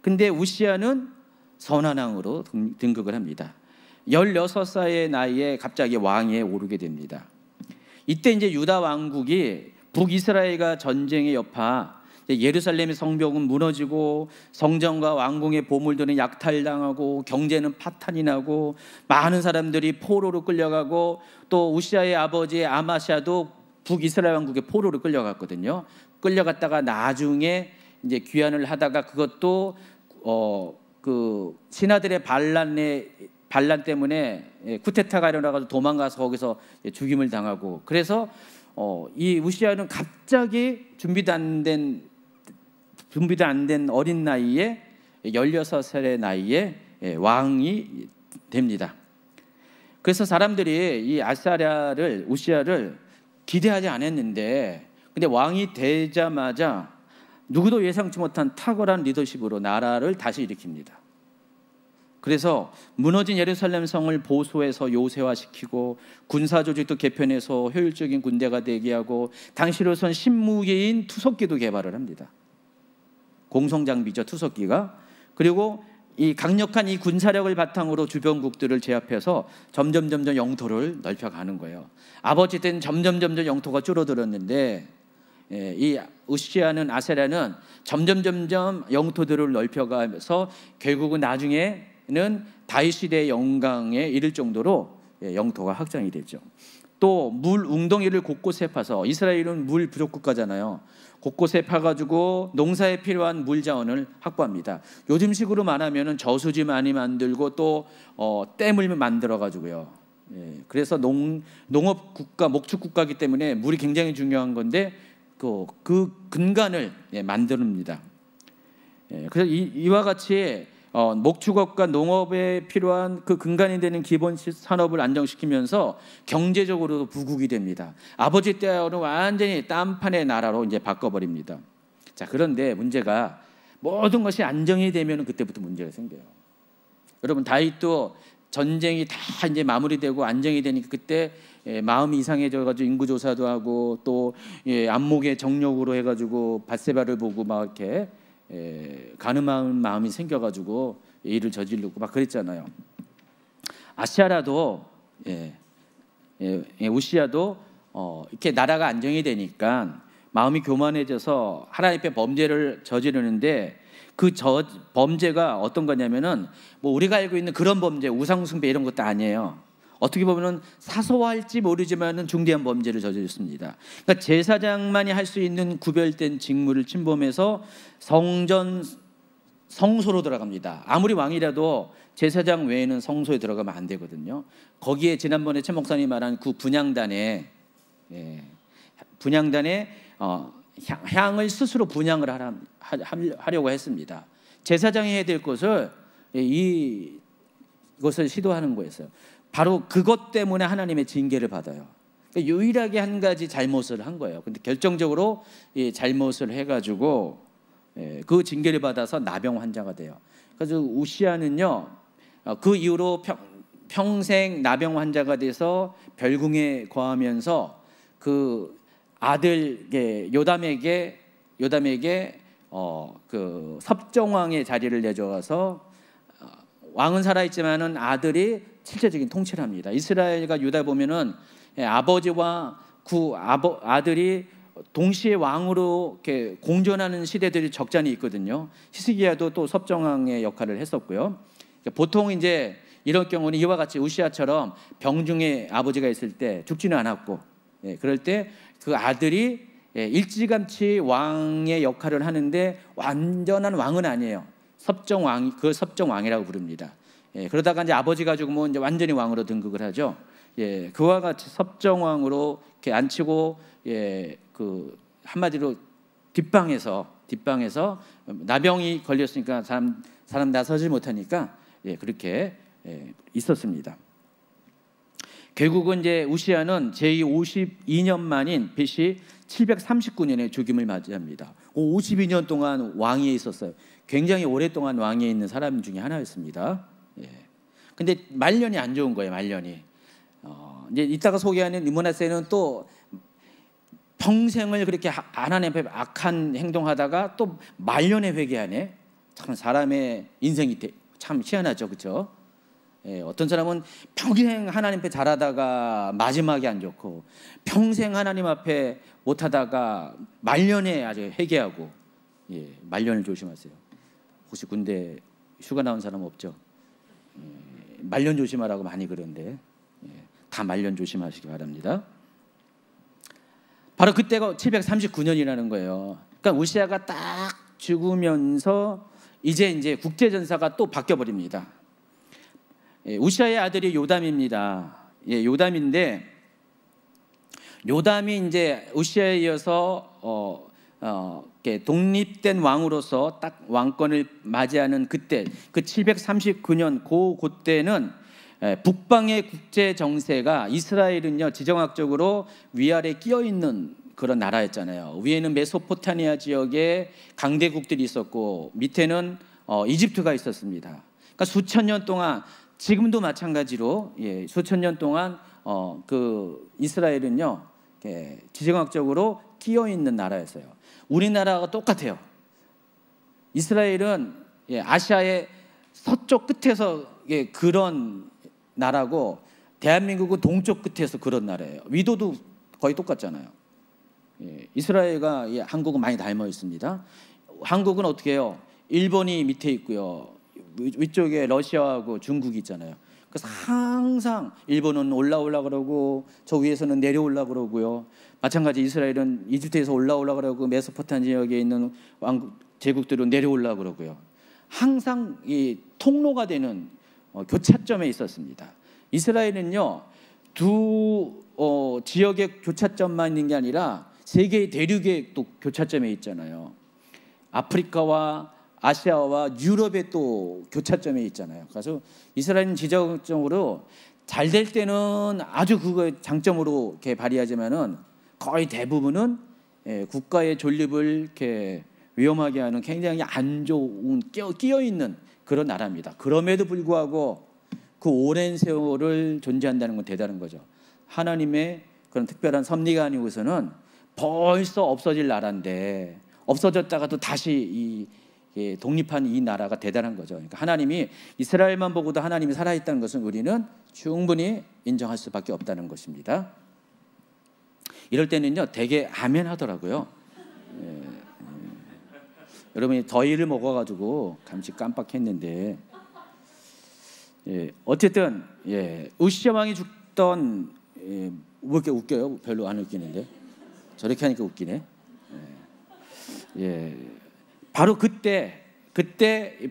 근데 우시야는 선한 왕으로 등극을 합니다. 16살의 나이에 갑자기 왕위에 오르게 됩니다. 이때 이제 유다 왕국이 북이스라엘과 전쟁의 여파, 예루살렘의 성벽은 무너지고 성전과 왕궁의 보물들은 약탈당하고 경제는 파탄이 나고 많은 사람들이 포로로 끌려가고, 또 우시야의 아버지 아마샤도 북이스라엘 왕국의 포로로 끌려갔거든요. 끌려갔다가 나중에 이제 귀환을 하다가 그것도 그 신하들의 반란 때문에 쿠데타가 일어나가지고 도망가서 거기서 죽임을 당하고, 그래서 이 우시야는 갑자기 준비도 안 된 어린 나이에 16살의 나이에 왕이 됩니다. 그래서 사람들이 이 우시야를 기대하지 않았는데, 근데 왕이 되자마자 누구도 예상치 못한 탁월한 리더십으로 나라를 다시 일으킵니다. 그래서 무너진 예루살렘 성을 보수해서 요새화시키고 군사 조직도 개편해서 효율적인 군대가 되게 하고 당시로선 신무기인 투석기도 개발을 합니다. 공성장비죠, 투석기가. 그리고 이 강력한 이 군사력을 바탕으로 주변국들을 제압해서 점점 영토를 넓혀가는 거예요. 아버지 때는 점점 영토가 줄어들었는데 이 우시아는 아세라는 점점 영토들을 넓혀가면서 결국은 나중에는 다윗 시대의 영광에 이를 정도로 영토가 확장이 됐죠. 또 물 웅덩이를 곳곳에 파서, 이스라엘은 물 부족 국가잖아요. 곳곳에 파가지고 농사에 필요한 물 자원을 확보합니다. 요즘식으로 말하면 저수지 많이 만들고 또 댐을 만들어가지고요. 그래서 농업 국가, 목축 국가이기 때문에 물이 굉장히 중요한 건데 그 근간을 만듭니다. 그래서 이와 같이 목축업과 농업에 필요한 그 근간이 되는 기본 산업을 안정시키면서 경제적으로도 부국이 됩니다. 아버지 때와는 완전히 딴판의 나라로 이제 바꿔버립니다. 자, 그런데 문제가 모든 것이 안정이 되면 그때부터 문제가 생겨요. 여러분, 다윗도 전쟁이 다 이제 마무리되고 안정이 되니까 그때 마음이 이상해져가지고 인구조사도 하고 또 안목의 정력으로 해가지고 밧세바를 보고 막 이렇게 가늠한 마음이 생겨가지고 일을 저지르고 막 그랬잖아요. 아시아라도 우시아도 이렇게 나라가 안정이 되니까 마음이 교만해져서 하나님 앞에 범죄를 저지르는데 그 범죄가 어떤 거냐면은 뭐 우리가 알고 있는 그런 범죄, 우상숭배 이런 것도 아니에요. 어떻게 보면은 사소할지 모르지만은 중대한 범죄를 저질렀습니다. 그러니까 제사장만이 할 수 있는 구별된 직무를 침범해서 성소로 들어갑니다. 아무리 왕이라도 제사장 외에는 성소에 들어가면 안 되거든요. 거기에 지난번에 최 목사님 말한 그 분향단에 향을 스스로 분향을 하려고 했습니다. 제사장이 해야 될 것을 이것을 시도하는 거였어요. 바로 그것 때문에 하나님의 징계를 받아요. 그러니까 유일하게 한 가지 잘못을 한 거예요. 근데 결정적으로 잘못을 해가지고 그 징계를 받아서 나병 환자가 돼요. 그래서 우시아는요, 그 이후로 평생 나병 환자가 돼서 별궁에 거하면서 그 아들 요담에게 그 섭정왕의 자리를 내줘서 왕은 살아있지만은 아들이 실제적인 통치를 합니다. 이스라엘과 유다 보면은 아버지와 아들이 동시에 왕으로 이렇게 공존하는 시대들이 적잖이 있거든요. 히스기야도 또 섭정왕의 역할을 했었고요. 보통 이제 이런 경우는 이와 같이 우시아처럼 병중에 아버지가 있을 때 죽지는 않았고, 그럴 때 그 아들이 일찌감치 왕의 역할을 하는데 완전한 왕은 아니에요. 섭정왕, 그 섭정왕이라고 부릅니다. 그러다가 이제 아버지가 죽으면 이제 완전히 왕으로 등극을 하죠. 그와 같이 섭정왕으로 이렇게 앉히고, 그 한마디로 뒷방에서 나병이 걸렸으니까 사람 나서지 못하니까 그렇게 있었습니다. 결국은 이제 우시아는 제52년 만인 BC 739년에 죽임을 맞이합니다. 52년 동안 왕위에 있었어요. 굉장히 오랫동안 왕위에 있는 사람 중에 하나였습니다. 근데 말년이 안 좋은 거예요. 말년이. 이제 이따가 소개하는 므낫세는 또 평생을 그렇게 하나님 앞에 악한 행동하다가 또 말년에 회개하네. 참 사람의 인생이 참 희한하죠, 그렇죠? 어떤 사람은 평생 하나님 앞에 잘하다가 마지막에 안 좋고, 평생 하나님 앞에 못하다가 말년에 아주 회개하고. 말년을 조심하세요. 혹시 군대 휴가 나온 사람 없죠? 말년 조심하라고 많이 그러는데 다 말년 조심하시기 바랍니다. 바로 그때가 739년이라는 거예요. 그러니까 우시아가 딱 죽으면서 이제 국제전사가 또 바뀌어버립니다. 우시아의 아들이 요담입니다. 요담인데, 요담이 이제 우시아에 이어서 독립된 왕으로서 딱 왕권을 맞이하는 그때, 그 739년 그때는 북방의 국제 정세가, 이스라엘은요 지정학적으로 위아래 끼어 있는 그런 나라였잖아요. 위에는 메소포타미아 지역에 강대국들이 있었고 밑에는 이집트가 있었습니다. 그러니까 수천 년 동안, 지금도 마찬가지로 수천 년 동안 그 이스라엘은요 지정학적으로 끼어 있는 나라였어요. 우리나라가 똑같아요. 이스라엘은 아시아의 서쪽 끝에서 그런 나라고, 대한민국은 동쪽 끝에서 그런 나라예요. 위도도 거의 똑같잖아요. 이스라엘과 한국은 많이 닮아 있습니다. 한국은 어떻게 해요? 일본이 밑에 있고요, 위쪽에 러시아하고 중국이 있잖아요. 그래서 항상 일본은 올라오려 그러고 저 위에서는 내려올라 그러고요. 마찬가지 이스라엘은 이집트에서 올라오려 그러고 메소포타미아 지역에 있는 왕국 제국들은 내려올라 그러고요. 항상 이 통로가 되는 교차점에 있었습니다. 이스라엘은요 두 지역의 교차점만 있는 게 아니라 세 개의 대륙의 또 교차점에 있잖아요. 아프리카와 아시아와 유럽의 또 교차점에 있잖아요. 그래서 이스라엘은 지정적으로 잘 될 때는 아주 그거 장점으로 이렇게 발휘하지만은 거의 대부분은 국가의 존립을 이렇게 위험하게 하는 굉장히 안 좋은 끼어 있는 그런 나라입니다. 그럼에도 불구하고 그 오랜 세월을 존재한다는 건 대단한 거죠. 하나님의 그런 특별한 섭리가 아니고서는 벌써 없어질 나라인데, 없어졌다가도 다시 독립한 이 나라가 대단한 거죠. 그러니까 하나님이 이스라엘만 보고도 하나님이 살아있다는 것은 우리는 충분히 인정할 수밖에 없다는 것입니다. 이럴 때는요 되게 아멘 하더라고요. 여러분이 더위를 먹어가지고 잠시 깜빡했는데, 어쨌든 우시아 왕이 죽던, 왜 이렇게 웃겨요? 별로 안 웃기는데 저렇게 하니까 웃기네. 바로 그때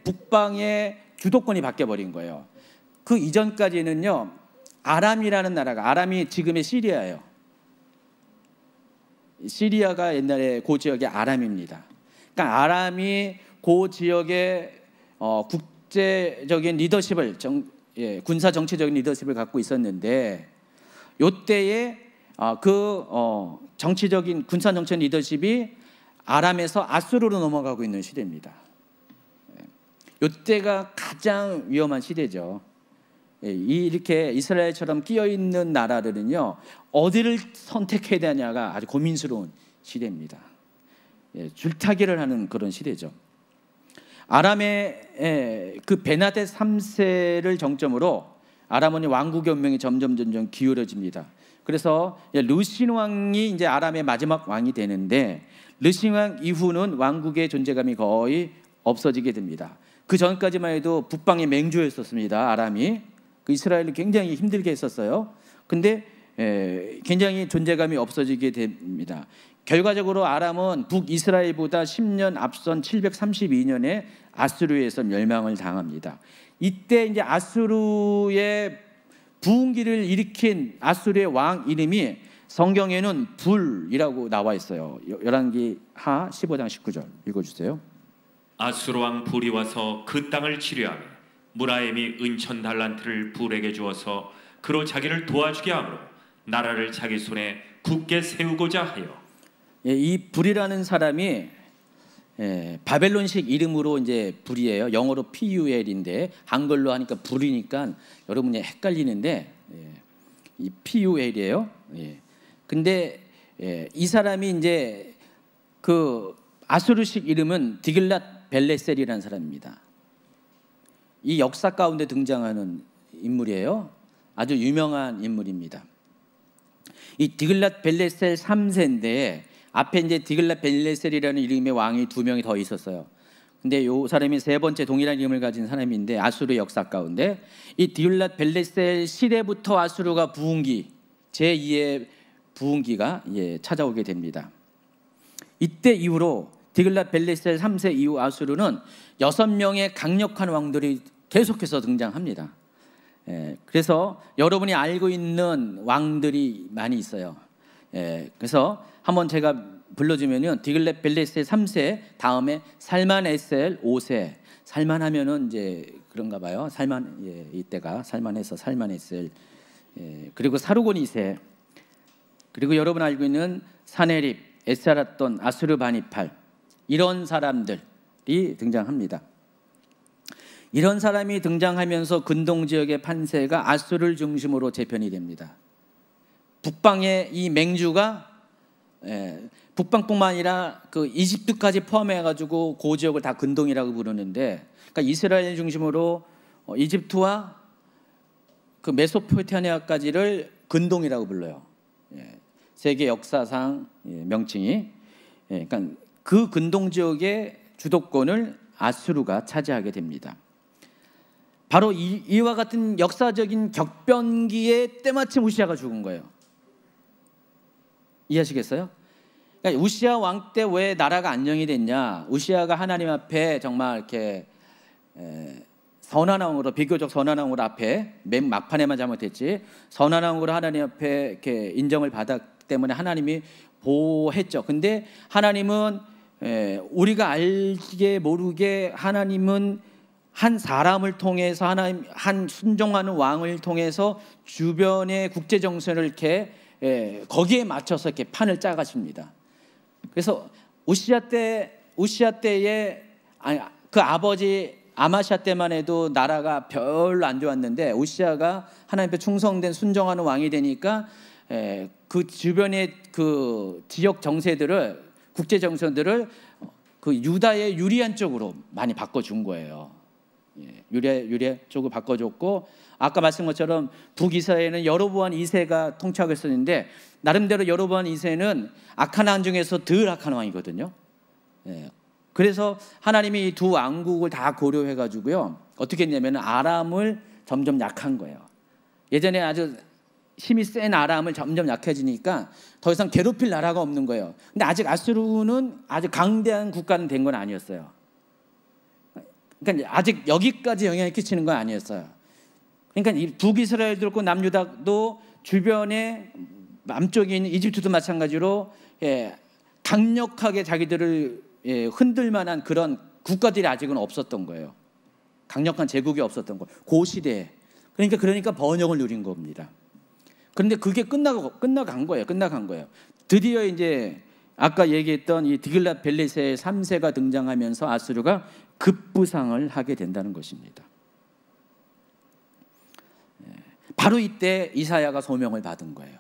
북방의 주도권이 바뀌어버린 거예요. 그 이전까지는요 아람이라는 나라가, 아람이 지금의 시리아예요. 시리아가 옛날에 그 지역의 아람입니다. 그러니까 아람이 그 지역의 국제적인 리더십을, 군사 정치적인 리더십을 갖고 있었는데, 요때에 정치적인 군사 정치적 리더십이 아람에서 아수르로 넘어가고 있는 시대입니다. 이때가 가장 위험한 시대죠. 이렇게 이스라엘처럼 끼어 있는 나라들은요 어디를 선택해야 되냐가 아주 고민스러운 시대입니다. 줄타기를 하는 그런 시대죠. 아람의 그 베나데 3세를 정점으로 아람은 왕국의 운명이 점점 기울어집니다. 그래서 르신 왕이 이제 아람의 마지막 왕이 되는데, 르신 왕 이후는 왕국의 존재감이 거의 없어지게 됩니다. 그 전까지만 해도 북방의 맹주였었습니다. 아람이 그 이스라엘을 굉장히 힘들게 했었어요. 근데 굉장히 존재감이 없어지게 됩니다. 결과적으로 아람은 북이스라엘보다 10년 앞선 732년에 아수르에서 멸망을 당합니다. 이때 이제 아수르의 부흥기를 일으킨 아수르의 왕 이름이 성경에는 불이라고 나와 있어요. 열왕기하 15장 19절 읽어주세요. 아수르 왕 불이 와서 그 땅을 치료하며 무라임이 은천 달란트를 불에게 주어서 그로 자기를 도와주게 하므로 나라를 자기 손에 굳게 세우고자 하여. 이 불이라는 사람이 바벨론식 이름으로 이제 불이에요. 영어로 PUL인데 한글로 하니까 불이니까 여러분이 헷갈리는데 이 PUL이에요. 근데 이 사람이 이제 그 아수르식 이름은 디글랏 벨레셀이라는 사람입니다. 이 역사 가운데 등장하는 인물이에요. 아주 유명한 인물입니다. 이 디글랏 벨레셀 3세인데 앞에 이제 디글랏 벨레셀이라는 이름의 왕이 2명이 더 있었어요. 근데 이 사람이 세 번째 동일한 이름을 가진 사람인데 아수르 역사 가운데 이 디글랏 벨레셀 시대부터 아수르가 부흥기 제2의 부흥기가 찾아오게 됩니다. 이때 이후로 디글랏 벨레셀 3세 이후 아수르는 6명의 강력한 왕들이 계속해서 등장합니다. 그래서 여러분이 알고 있는 왕들이 많이 있어요. 그래서 한번 제가 불러주면요, 디글랏 벨레셀 3세 다음에 살만에셀 5세. 살만하면은 이제 그런가 봐요. 이때가 살만해서 살만에셀. 그리고 사르곤 2세. 그리고 여러분 알고 있는 사네립, 에스라돈, 아수르바니팔 이런 사람들이 등장합니다. 이런 사람이 등장하면서 근동 지역의 판세가 아수르를 중심으로 재편이 됩니다. 북방의 이 맹주가 북방뿐만 아니라 그 이집트까지 포함해가지고 그 지역을 다 근동이라고 부르는데, 그러니까 이스라엘 중심으로 이집트와 그 메소포타미아까지를 근동이라고 불러요. 세계 역사상 명칭이. 그러니까 그 근동 지역의 주도권을 아수르가 차지하게 됩니다. 바로 이와 같은 역사적인 격변기에 때마침 우시아가 죽은 거예요. 이해하시겠어요? 그러니까 우시아 왕 때 왜 나라가 안정이 됐냐? 우시아가 하나님 앞에 정말 이렇게 선한 왕으로, 비교적 선한 왕으로 앞에 맨 막판에만 잘못했지, 선한 왕으로 하나님 앞에 이렇게 인정을 받았기 때문에 하나님이 보호했죠. 근데 하나님은 우리가 알게 모르게 하나님은 한 사람을 통해서, 하나님 한 순종하는 왕을 통해서 주변의 국제 정세를 이렇게 거기에 맞춰서 이렇게 판을 짜가십니다. 그래서 우시아 때에 그 아버지 아마시아 때만 해도 나라가 별로 안 좋았는데, 우시아가 하나님 앞에 충성된 순종하는 왕이 되니까 그 주변의 그 지역 정세들을, 국제 정세들을 그 유다의 유리한 쪽으로 많이 바꿔준 거예요. 유리한 쪽으로 바꿔줬고, 아까 말씀한 것처럼 북이스라엘은 여로보암 2세가 통치하고 있었는데, 나름대로 여로보암 2세는 악한 왕 중에서 덜 악한 왕이거든요. 그래서 하나님이 이 두 왕국을 다 고려해가지고요, 어떻게 했냐면 아람을 점점 약한 거예요. 예전에 아주 힘이 센 아람을 점점 약해지니까 더 이상 괴롭힐 나라가 없는 거예요. 근데 아직 아수르는 아주 강대한 국가는 된 건 아니었어요. 그러니까 아직 여기까지 영향을 끼치는 건 아니었어요. 그러니까 이 북이스라엘도 그렇고 남유다도 주변에 남쪽에 있는 이집트도 마찬가지로 강력하게 자기들을 흔들 만한 그런 국가들이 아직은 없었던 거예요. 강력한 제국이 없었던 거예요. 그 시대에. 그러니까 번영을 누린 겁니다. 그런데 그게 끝나간 거예요. 드디어 이제 아까 얘기했던 이 디글랏 빌레셋의 3세가 등장하면서 아수르가 급부상을 하게 된다는 것입니다. 바로 이때 이사야가 소명을 받은 거예요.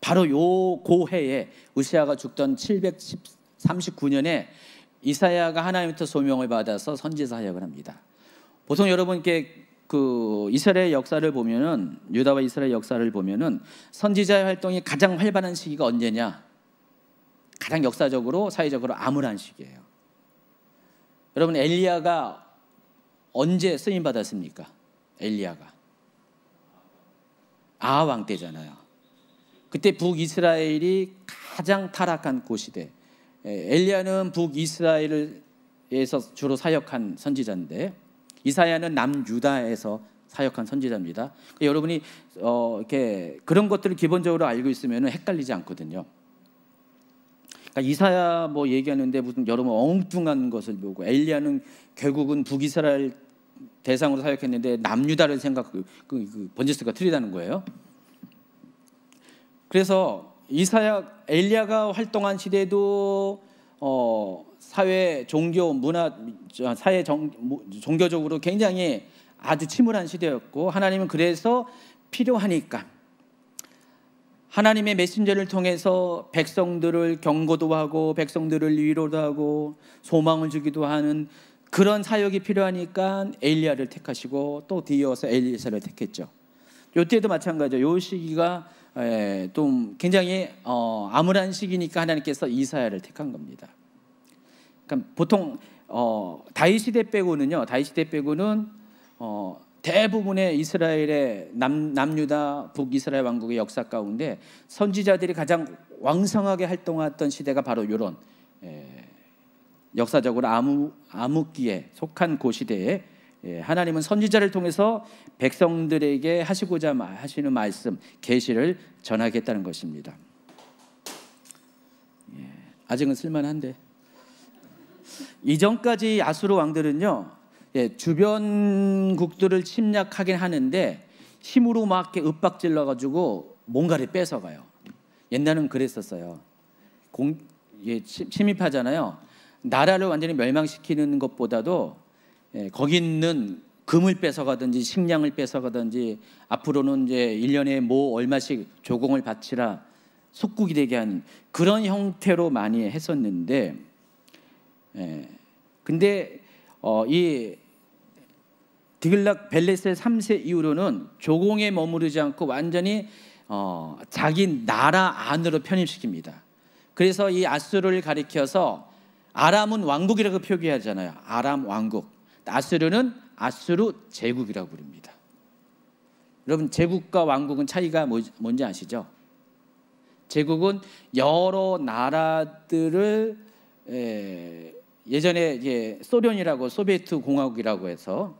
바로 요 고해에, 우시아가 죽던 739년에 이사야가 하나님부터 소명을 받아서 선지 사역을 합니다. 보통 여러분께 그 이스라엘 역사를 보면은, 유다와 이스라엘 역사를 보면은 선지자의 활동이 가장 활발한 시기가 언제냐? 가장 역사적으로, 사회적으로 암울한 시기예요. 여러분, 엘리야가 언제 쓰임 받았습니까? 엘리야가 아하왕 때잖아요. 그때 북이스라엘이 가장 타락한 그 시대. 엘리야는 북이스라엘에서 주로 사역한 선지자인데, 이사야는 남유다에서 사역한 선지자입니다. 그러니까 여러분이 이렇게 그런 것들을 기본적으로 알고 있으면 헷갈리지 않거든요. 그러니까 이사야 뭐 얘기하는데 무슨 여러분 엉뚱한 것을 보고, 엘리야는 결국은 북이스라엘 대상으로 사역했는데 남유다를 그 번지스가 틀리다는 거예요. 그래서 엘리야가 활동한 시대도 사회, 종교, 문화, 종교적으로 굉장히 아주 침울한 시대였고, 하나님은 그래서 필요하니까 하나님의 메신저를 통해서 백성들을 경고도 하고 백성들을 위로도 하고 소망을 주기도 하는 그런 사역이 필요하니까 엘리야를 택하시고 또 뒤이어서 엘리사를 택했죠. 이때도 마찬가지죠. 이 시기가 좀 굉장히 암울한 시기니까 하나님께서 이사야를 택한 겁니다. 그러니까 보통 다윗 시대 빼고는 대부분의 이스라엘의 남유다 북이스라엘 왕국의 역사 가운데 선지자들이 가장 왕성하게 활동했던 시대가 바로 이런 역사적으로 암흑기에 속한 그 시대에 하나님은 선지자를 통해서 백성들에게 하시고자 하시는 말씀, 계시를 전하겠다는 것입니다. 아직은 쓸만한데, 이전까지 아수르 왕들은요, 주변국들을 침략하긴 하는데 힘으로 막 이렇게 윽박질러 가지고 뭔가를 뺏어가요. 옛날은 그랬었어요. 침입하잖아요. 나라를 완전히 멸망시키는 것보다도 거기 있는 금을 뺏어가든지 식량을 뺏어가든지 앞으로는 이제 1년에 뭐 얼마씩 조공을 바치라 속국이 되게 하는 그런 형태로 많이 했었는데, 근데 이 디글랏 빌레셀 3세 이후로는 조공에 머무르지 않고 완전히 자기 나라 안으로 편입시킵니다. 그래서 이 아수르를 가리켜서 아람은 왕국이라고 표기하잖아요. 아람 왕국. 아수르는 아수르 제국이라고 부릅니다. 여러분, 제국과 왕국은 차이가 뭔지 아시죠? 제국은 여러 나라들을 예전에 이제 소련이라고 소비에트 공화국이라고 해서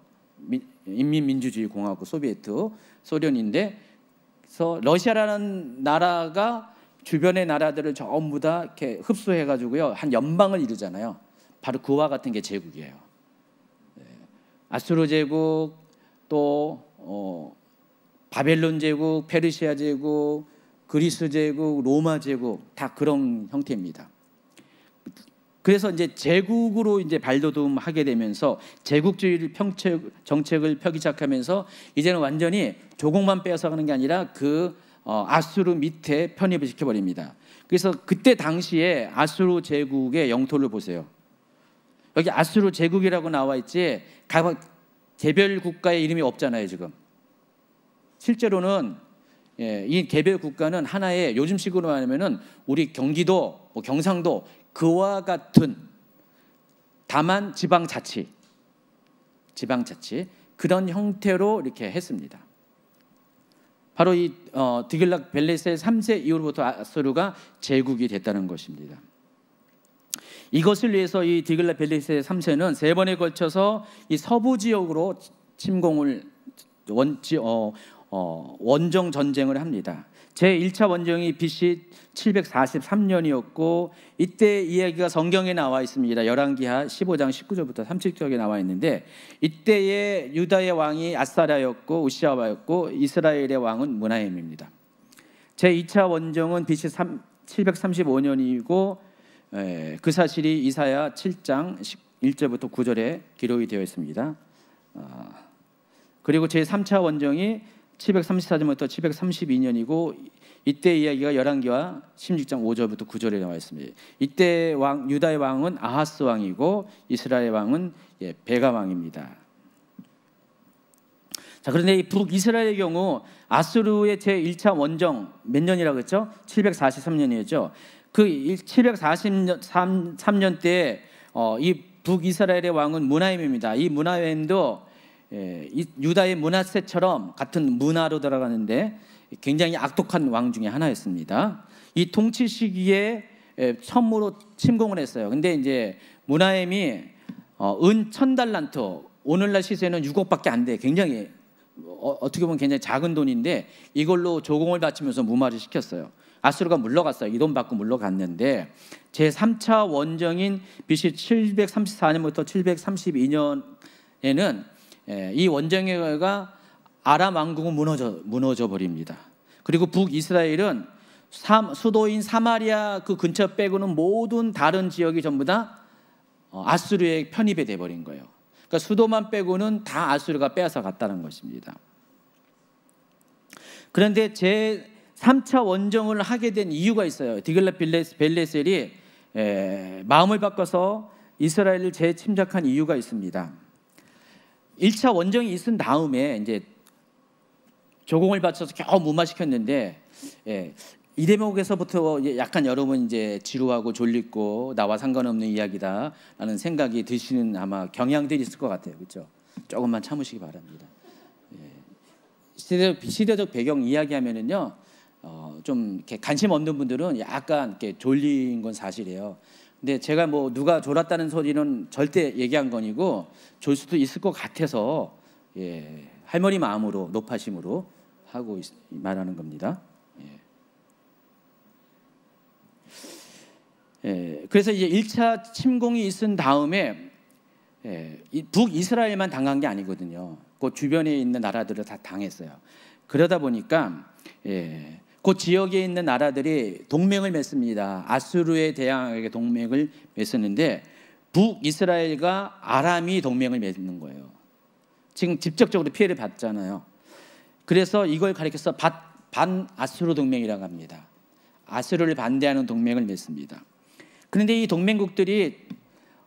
인민민주주의 공화국 소비에트 소련인데, 그래서 러시아라는 나라가 주변의 나라들을 전부 다 이렇게 흡수해 가지고요 한 연방을 이루잖아요. 바로 그와 같은 게 제국이에요. 아수르 제국, 또 바벨론 제국, 페르시아 제국, 그리스 제국, 로마 제국 다 그런 형태입니다. 그래서 이제 제국으로 이제 발돋움하게 되면서 제국주의를 정책을 펴기 시작하면서 이제는 완전히 조공만 빼앗아가는 게 아니라 그 아수르 밑에 편입을 시켜버립니다. 그래서 그때 당시에 아수르 제국의 영토를 보세요. 여기 아수르 제국이라고 나와 있지 각 개별 국가의 이름이 없잖아요 지금. 실제로는 이 개별 국가는 하나의, 요즘식으로 말하면은 우리 경기도, 경상도 그와 같은 다만 지방자치 그런 형태로 이렇게 했습니다. 바로 이 디글랏 빌레셀 3세 이후로부터 아수르가 제국이 됐다는 것입니다. 이것을 위해서 이 디글랏 빌레셀 3세는 3번에 걸쳐서 이 서부 지역으로 침공을 원정 전쟁을 합니다. 제1차 원정이 BC 743년이었고 이때 이야기가 성경에 나와 있습니다. 열왕기하 15장 19절부터 30절에 나와 있는데, 이때의 유다의 왕이 아사랴였고 우시아였고 이스라엘의 왕은 므나헴입니다. 제2차 원정은 BC 735년이고 그 사실이 이사야 7장 1절부터 9절에 기록이 되어 있습니다. 그리고 제3차 원정이 734년부터 732년이고 이때 이야기가 열왕기하 16장 5절부터 9절에 나와 있습니다. 이때 유다의 왕은 아하스 왕이고 이스라엘 왕은 베가 왕입니다. 자, 그런데 이 북이스라엘의 경우 아수르의 제1차 원정 몇 년이라고 했죠? 743년이었죠. 그 743년 때 이 북이스라엘의 왕은 므나헴입니다. 이 므나헴도 유다의 므낫세처럼 같은 문화로 들어가는데 굉장히 악독한 왕 중에 하나였습니다. 이 통치 시기에 처음으로 침공을 했어요. 근데 이제 므나헴이 은 1000달란트, 오늘날 시세는 6억밖에 안 돼. 굉장히 어떻게 보면 굉장히 작은 돈인데 이걸로 조공을 바치면서 무마를 시켰어요. 아수르가 물러갔어요. 이 돈 받고 물러갔는데 제3차 원정인 BC 734년부터 732년에는 이 원정회가 아람 왕국은 무너져 버립니다. 그리고 북이스라엘은 수도인 사마리아 그 근처 빼고는 모든 다른 지역이 전부 다 아수르에 편입이 돼 버린 거예요. 그러니까 수도만 빼고는 다 아수르가 빼앗아 갔다는 것입니다. 그런데 제3차 원정을 하게 된 이유가 있어요. 디글랏 빌레셀이 마음을 바꿔서 이스라엘을 재침략한 이유가 있습니다. 1차 원정이 있은 다음에 이제 조공을 바쳐서 겨우 무마시켰는데 이 대목에서부터 약간 여러분 이제 지루하고 졸리고 나와 상관없는 이야기다라는 생각이 드시는 아마 경향들이 있을 것 같아요. 그렇죠? 조금만 참으시기 바랍니다. 시대적 배경 이야기하면은요, 좀 이렇게 관심 없는 분들은 약간 이렇게 졸린 건 사실이에요. 근데 제가 뭐 누가 졸았다는 소리는 절대 얘기한 건 아니고 졸 수도 있을 것 같아서 할머니 마음으로 높아심으로 하고 말하는 겁니다. 그래서 이제 1차 침공이 있은 다음에 북이스라엘만 당한 게 아니거든요. 그 주변에 있는 나라들을 다 당했어요. 그러다 보니까 그 지역에 있는 나라들이 동맹을 맺습니다. 아수르에 대항하게 동맹을 맺었는데 북이스라엘과 아람이 동맹을 맺는 거예요. 지금 직접적으로 피해를 받잖아요. 그래서 이걸 가리켜서 반아수르 동맹이라고 합니다. 아수르를 반대하는 동맹을 맺습니다. 그런데 이 동맹국들이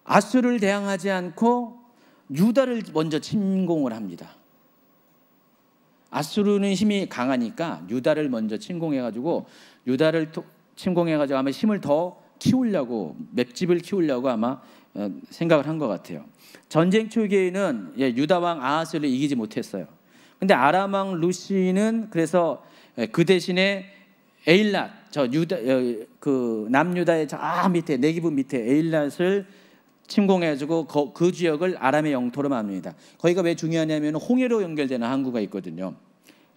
아수르를 대항하지 않고 유다를 먼저 침공을 합니다. 아수르는 힘이 강하니까 유다를 먼저 침공해가지고 유다를 침공해가지고 아마 힘을 더 키우려고, 맷집을 키우려고 아마 생각을 한 것 같아요. 전쟁 초기에는 유다 왕 아하스를 이기지 못했어요. 근데 아람 왕 루시는 그래서 그 대신에 에일랏, 저 유다 그 남유다의 저 밑에 네기브 밑에 에일랏을 침공해가지고 그 지역을 아람의 영토로 만듭니다. 거기가 왜 중요하냐면 홍해로 연결되는 항구가 있거든요.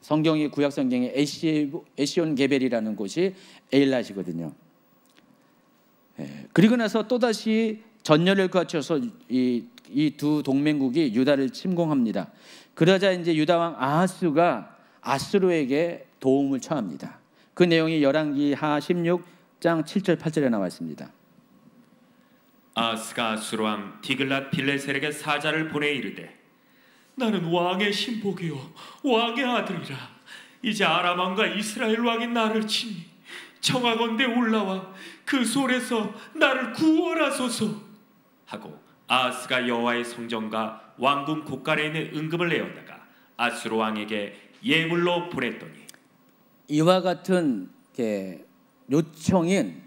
성경의 구약 성경에 에시온 게벨이라는 곳이 에일랏이거든요. 그리고 나서 또 다시 전열을 거쳐서 이 두 동맹국이 유다를 침공합니다. 그러자 이제 유다 왕 아하스가 아수르에게 도움을 청합니다. 그 내용이 열왕기하 16장 7절 8절에 나와 있습니다. 아하스가 아수르 왕 디글랏 빌레셀에게 사자를 보내 이르되 나는 왕의 신복이요 왕의 아들이라. 이제 아람 왕과 이스라엘 왕이 나를 치니 청하건대 올라와 그 손에서 나를 구원하소서 하고 아하스가 여호와의 성전과 왕궁 곳간에 있는 은금을 내어다가 아수르 왕에게 예물로 보냈더니, 이와 같은 요청인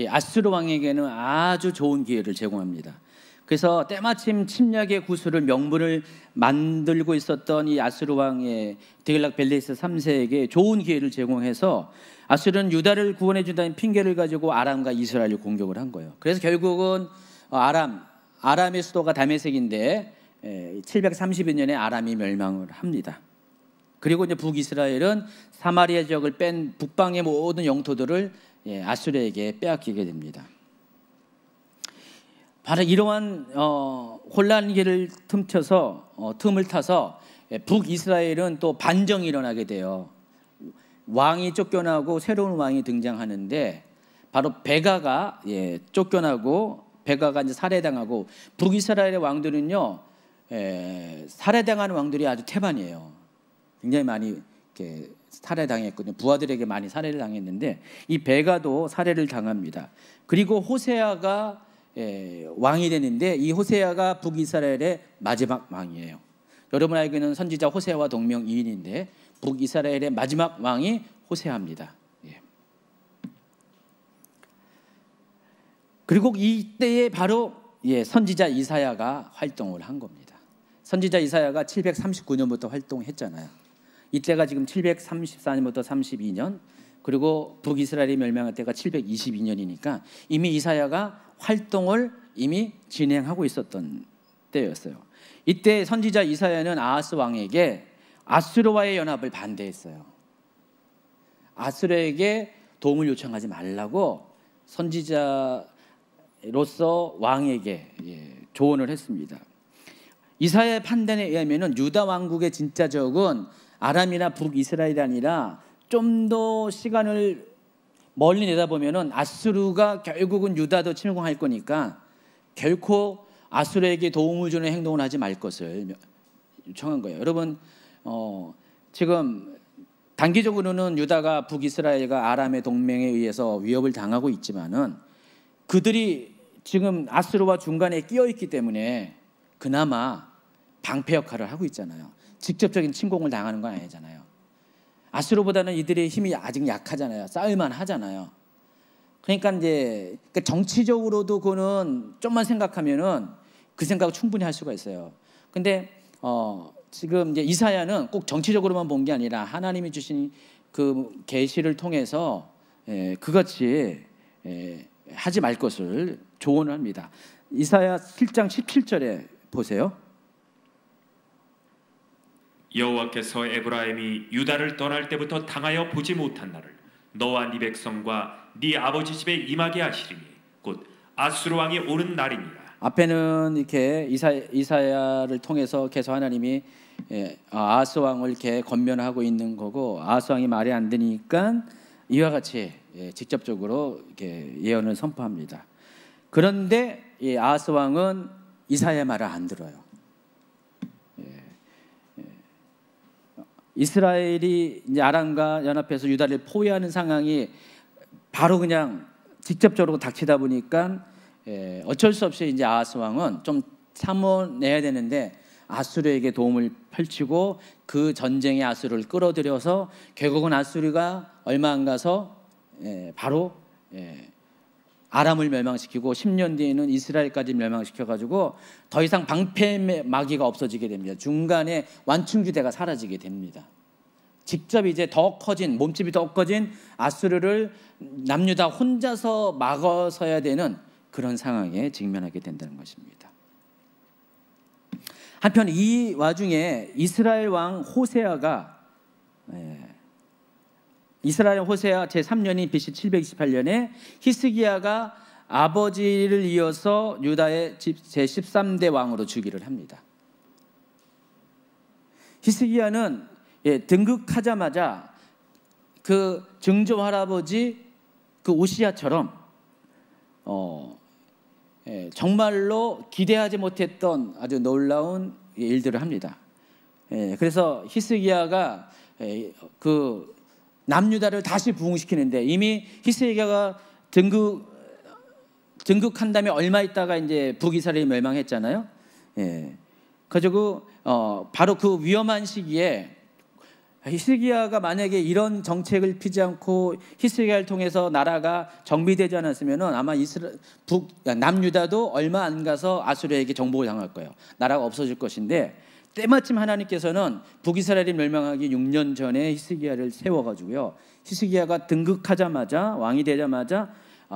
아수르 왕에게는 아주 좋은 기회를 제공합니다. 그래서 때마침 침략의 구슬을 명분을 만들고 있었던 이 아수르 왕의 디글랏 빌레셀 3세에게 좋은 기회를 제공해서 아수르는 유다를 구원해 준다는 핑계를 가지고 아람과 이스라엘을 공격을 한 거예요. 그래서 결국은 아람의 수도가 다메섹인데 732년에 아람이 멸망을 합니다. 그리고 이제 북이스라엘은 사마리아 지역을 뺀 북방의 모든 영토들을 아수르에게 빼앗기게 됩니다. 바로 이러한 혼란기를 틈을 타서 북이스라엘은 또 반정이 일어나게 돼요. 왕이 쫓겨나고 새로운 왕이 등장하는데 바로 베가가 쫓겨나고 베가가 이제 살해당하고 북이스라엘의 왕들은요 살해당하는 왕들이 아주 태반이에요. 굉장히 많이 이렇게 살해당했거든요. 부하들에게 많이 살해를 당했는데 이 베가도 살해를 당합니다. 그리고 호세아가 왕이 되는데 이 호세아가 북이스라엘의 마지막 왕이에요. 여러분 알고 있는 선지자 호세아와 동명이인인데 북이스라엘의 마지막 왕이 호세아입니다. 그리고 이때에 바로 선지자 이사야가 활동을 한 겁니다. 선지자 이사야가 739년부터 활동했잖아요. 이때가 지금 734년부터 32년, 그리고 북이스라엘이 멸망할 때가 722년이니까 이미 이사야가 활동을 이미 진행하고 있었던 때였어요. 이때 선지자 이사야는 아하스 왕에게 아수르와의 연합을 반대했어요. 아수르에게 도움을 요청하지 말라고 선지자로서 왕에게 조언을 했습니다. 이사야의 판단에 의하면 유다 왕국의 진짜 적은 아람이나 북이스라엘이 아니라 좀 더 시간을 멀리 내다보면 아수르가 결국은 유다도 침공할 거니까 결코 아수르에게 도움을 주는 행동을 하지 말 것을 요청한 거예요. 여러분 지금 단기적으로는 유다가 북이스라엘과 아람의 동맹에 의해서 위협을 당하고 있지만은 그들이 지금 아수르와 중간에 끼어 있기 때문에 그나마 방패 역할을 하고 있잖아요. 직접적인 침공을 당하는 건 아니잖아요. 아수르보다는 이들의 힘이 아직 약하잖아요. 싸울만 하잖아요. 그러니까 이제 정치적으로도 그거는 좀만 생각하면은 그 생각을 충분히 할 수가 있어요. 근데 지금 이제 이사야는 꼭 정치적으로만 본 게 아니라 하나님이 주신 그 계시를 통해서 그같이 하지 말 것을 조언을 합니다. 이사야 7장 17절에 보세요. 여호와께서 에브라임이 유다를 떠날 때부터 당하여 보지 못한 날을 너와 네 백성과 네 아버지 집에 임하게 하시리니 곧 아수르 왕이 오는 날이니라. 앞에는 이렇게 이사야를 통해서 계속 하나님이 아하스 왕을 이렇게 권면하고 있는 거고, 아하스 왕이 말이 안 되니까 이와 같이 직접적으로 이렇게 예언을 선포합니다. 그런데 이 아하스 왕은 이사야의 말을 안 들어요. 이스라엘이 이제 아람과 연합해서 유다를 포위하는 상황이 바로 그냥 직접적으로 닥치다 보니까 어쩔 수 없이 이제 아하스 왕은 좀 참아내야 되는데 아수르에게 도움을 펼치고 그 전쟁에 아수르를 끌어들여서 결국은 아수르가 얼마 안 가서 바로 아람을 멸망시키고 10년 뒤에는 이스라엘까지 멸망시켜가지고 더 이상 방패 마귀가 없어지게 됩니다. 중간에 완충지대가 사라지게 됩니다. 직접 이제 더 커진, 몸집이 더 커진 아수르를 남유다 혼자서 막아서야 되는 그런 상황에 직면하게 된다는 것입니다. 한편 이 와중에 이스라엘 왕 호세아가 이스라엘 호세아 제3년인 BC 728년에 히스기야가 아버지를 이어서 유다의 제13대 왕으로 즉위를 합니다. 히스기야는 등극하자마자 그 증조 할아버지 그 오시야처럼 정말로 기대하지 못했던 아주 놀라운 일들을 합니다. 그래서 히스기야가 그 남유다를 다시 부흥시키는데 이미 히스기야가 등극한 다음에 얼마 있다가 이제 북이스라엘이 멸망했잖아요. 그래가지고 바로 그 위험한 시기에 히스기야가 만약에 이런 정책을 피지 않고 히스기야를 통해서 나라가 정비되지 않았으면은 아마 남유다도 얼마 안 가서 아수르에게 정복을 당할 거예요. 나라가 없어질 것인데 때마침 하나님께서는 북이스라엘이 멸망하기 6년 전에 히스기야를 세워가지고요. 히스기야가 등극하자마자 왕이 되자마자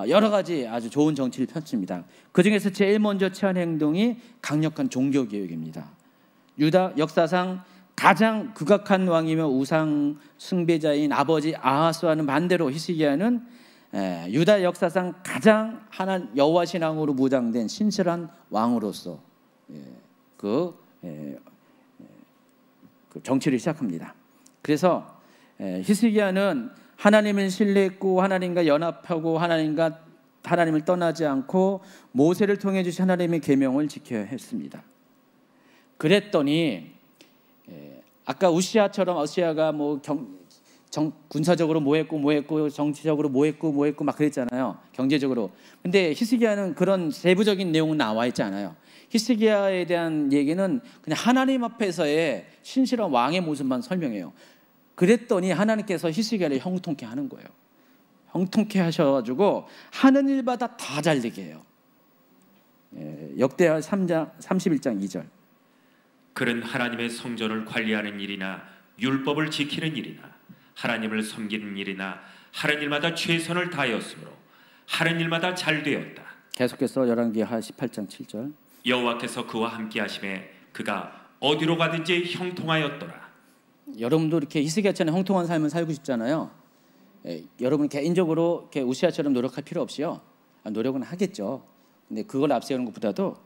여러 가지 아주 좋은 정치를 펼칩니다. 그 중에서 제일 먼저 취한 행동이 강력한 종교 개혁입니다. 유다 역사상 가장 극악한 왕이며 우상 숭배자인 아버지 아하스와는 반대로 히스기야는 유다 역사상 가장 여호와 신앙으로 무장된 신실한 왕으로서 그 정치를 시작합니다. 그래서 히스기야는 하나님을 신뢰했고 하나님과 연합하고 하나님을 떠나지 않고 모세를 통해 주신 하나님의 계명을 지켜야 했습니다. 그랬더니 아까 우시야처럼 우시야가 뭐 군사적으로 뭐 했고 정치적으로 뭐 했고 막 그랬잖아요. 경제적으로. 근데 히스기야는 그런 세부적인 내용은 나와 있지 않아요. 히스기야에 대한 얘기는 그냥 하나님 앞에서의 신실한 왕의 모습만 설명해요. 그랬더니 하나님께서 히스기야를 형통케 하는 거예요. 형통케 하셔가지고 하는 일마다 다 잘되게 해요. 역대하 3장 31장 2절. 그는 하나님의 성전을 관리하는 일이나 율법을 지키는 일이나 하나님을 섬기는 일이나 하는 일마다 최선을 다하였으므로 하는 일마다 잘되었다. 계속해서 열왕기하 18장 7절. 여호와께서 그와 함께 하심에 그가 어디로 가든지 형통하였더라. 여러분도 이렇게 히스기야처럼 형통한 삶을 살고 싶잖아요. 여러분 개인적으로 이렇게 우시야처럼 노력할 필요 없이요. 노력은 하겠죠. 근데 그걸 앞세우는 것보다도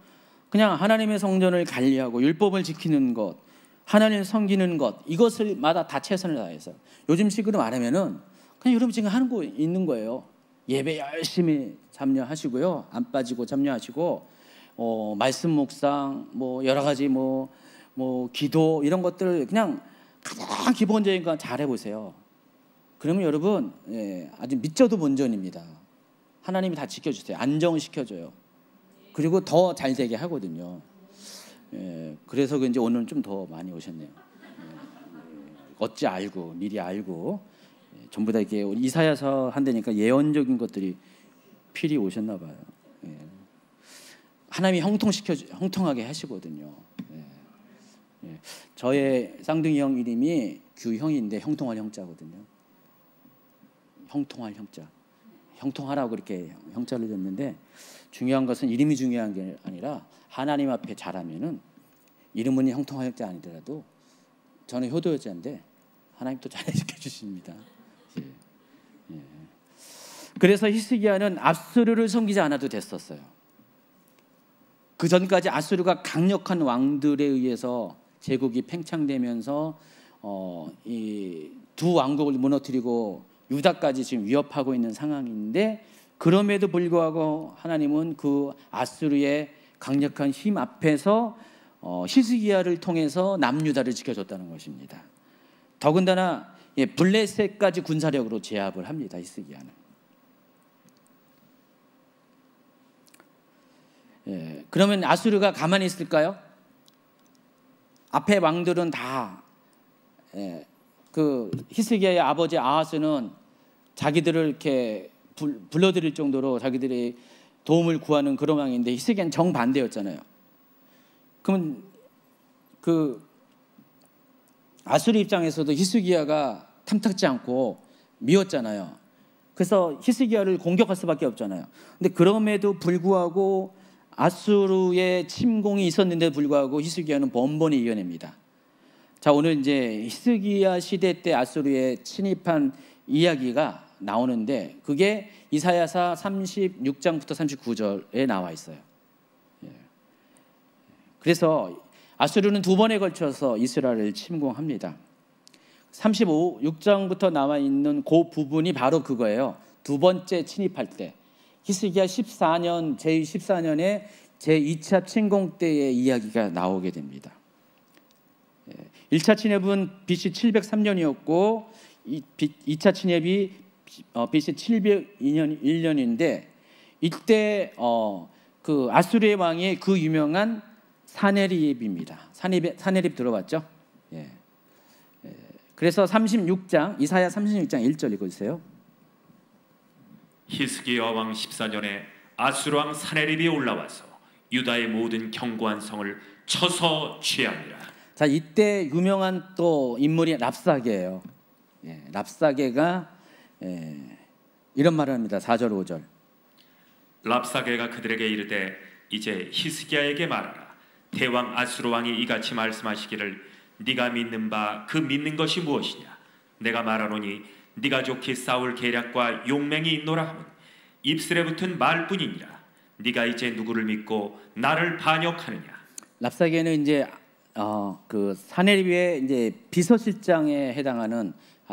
그냥 하나님의 성전을 관리하고 율법을 지키는 것, 하나님을 섬기는 것, 이것을 마다 다 최선을 다해서 요즘 식으로 말하면은 그냥 여러분 지금 하는 거 있는 거예요. 예배 열심히 참여하시고요, 안 빠지고 참여하시고, 말씀 묵상, 뭐 여러 가지 뭐 기도 이런 것들 그냥 가장 기본적인 거 잘 해보세요. 그러면 여러분 아주 믿져도 본전입니다. 하나님이 다 지켜주세요. 안정시켜줘요. 그리고 더 잘 되게 하거든요. 그래서 이제 오늘 좀 더 많이 오셨네요. 어찌 알고 미리 알고 전부 다 이렇게 이사야서 한다니까 예언적인 것들이 필히 오셨나 봐요. 하나님이 형통하게 하시거든요. 저의 쌍둥이 형 이름이 규형인데 형통할 형자거든요. 형통할 형자. 형통하라고 이렇게 형자를 줬는데 중요한 것은 이름이 중요한 게 아니라 하나님 앞에 잘하면은 이름은 형통할 형자 아니더라도 저는 효도여자인데 하나님 또 잘해주게 주십니다. 그래서 히스기야는 아수르를 섬기지 않아도 됐었어요. 그 전까지 아수르가 강력한 왕들에 의해서 제국이 팽창되면서 이 두 왕국을 무너뜨리고 유다까지 지금 위협하고 있는 상황인데 그럼에도 불구하고 하나님은 그 아수르의 강력한 힘 앞에서 히스기야를 통해서 남유다를 지켜줬다는 것입니다. 더군다나 블레셋까지 군사력으로 제압을 합니다. 히스기야는. 그러면 아수르가 가만히 있을까요? 앞에 왕들은 다 그 히스기야의 아버지 아하스는 자기들을 이렇게 불러들일 정도로 자기들이 도움을 구하는 그런 왕인데 히스기야는 정반대였잖아요. 그러면 그 아수르 입장에서도 히스기야가 탐탁지 않고 미웠잖아요. 그래서 히스기야를 공격할 수밖에 없잖아요. 근데 그럼에도 불구하고 아수르의 침공이 있었는데 불구하고 히스기야는 번번이 이겨냅니다. 자, 오늘 이제 히스기야 시대 때 아수르에 침입한 이야기가 나오는데 그게 이사야서 36장부터 39절에 나와 있어요. 그래서 아수르는 두 번에 걸쳐서 이스라엘을 침공합니다. 36장부터 나와 있는 그 부분이 바로 그거예요. 두 번째 침입할 때 히스기야 14년 제14년에 제2차 침공 때의 이야기가 나오게 됩니다. 1차 침입은 BC 703년이었고 2차 침입이 BC 701년인데 이때 그 아수르의 왕이 그 유명한 사네립입니다. 사네립 들어봤죠? 그래서 36장 이사야 36장 1절 읽어주세요. 히스기야 왕 14년에 아수르 왕 사네립이 올라와서 유다의 모든 견고한 성을 쳐서 취하니라. 자, 이때 유명한 또 인물이 랍사게예요. 랍사게가 이런 말을 합니다. 4절 5절. 랍사게가 그들에게 이르되 이제 히스기야에게 말하라. 대왕 아수르 왕이 이같이 말씀하시기를 네가 믿는 바 그 믿는 것이 무엇이냐? 내가 말하노니 네가 좋게 싸울 계략과 용맹이 있노라 하면 입술에 붙은 말뿐이니라. 네가 이제 누구를 믿고 나를 반역하느냐? 랍사게는 이제 그 사네립의 이제 비서실장에 해당하는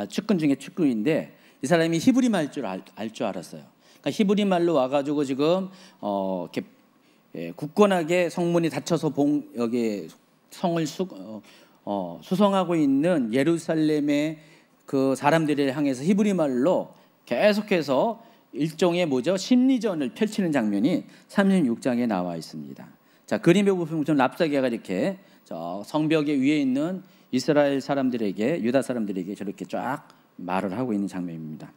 측근 중에 측근인데 이 사람이 히브리 말 줄 알 줄 알았어요. 그러니까 히브리 말로 와가지고 지금 이렇게 굳건하게 성문이 닫혀서 여기 성을 수성하고 있는 예루살렘의 그 사람들을 향해서 히브리 말로 계속해서 일종의 심리전을 펼치는 장면이 36장에 나와 있습니다. 자, 그림에 보면 랍사게가 이렇게 성벽의 위에 있는 이스라엘 사람들에게 유다 사람들에게 저렇게 쫙 말을 하고 있는 장면입니다.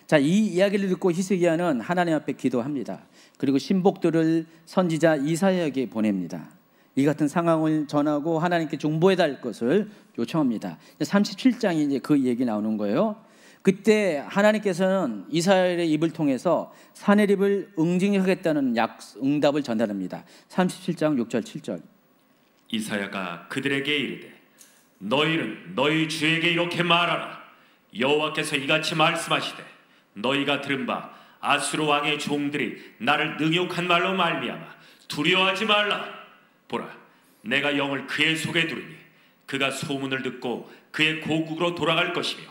자, 이 이야기를 듣고 히스기야는 하나님 앞에 기도합니다. 그리고 신복들을 선지자 이사야에게 보냅니다. 이 같은 상황을 전하고 하나님께 중보해 달 것을 요청합니다. 37장이 이제 그 얘기 나오는 거예요. 그때 하나님께서는 이스라엘의 입을 통해서 사네립을 응징하겠다는 응답을 전달합니다. 37장 6절 7절. 이사야가 그들에게 이르되 너희는 너희 주에게 이렇게 말하라. 여호와께서 이같이 말씀하시되 너희가 들은 바 아수르 왕의 종들이 나를 능욕한 말로 말미암아 두려워하지 말라. 보라, 내가 영을 그의 속에 두르니 그가 소문을 듣고 그의 고국으로 돌아갈 것이며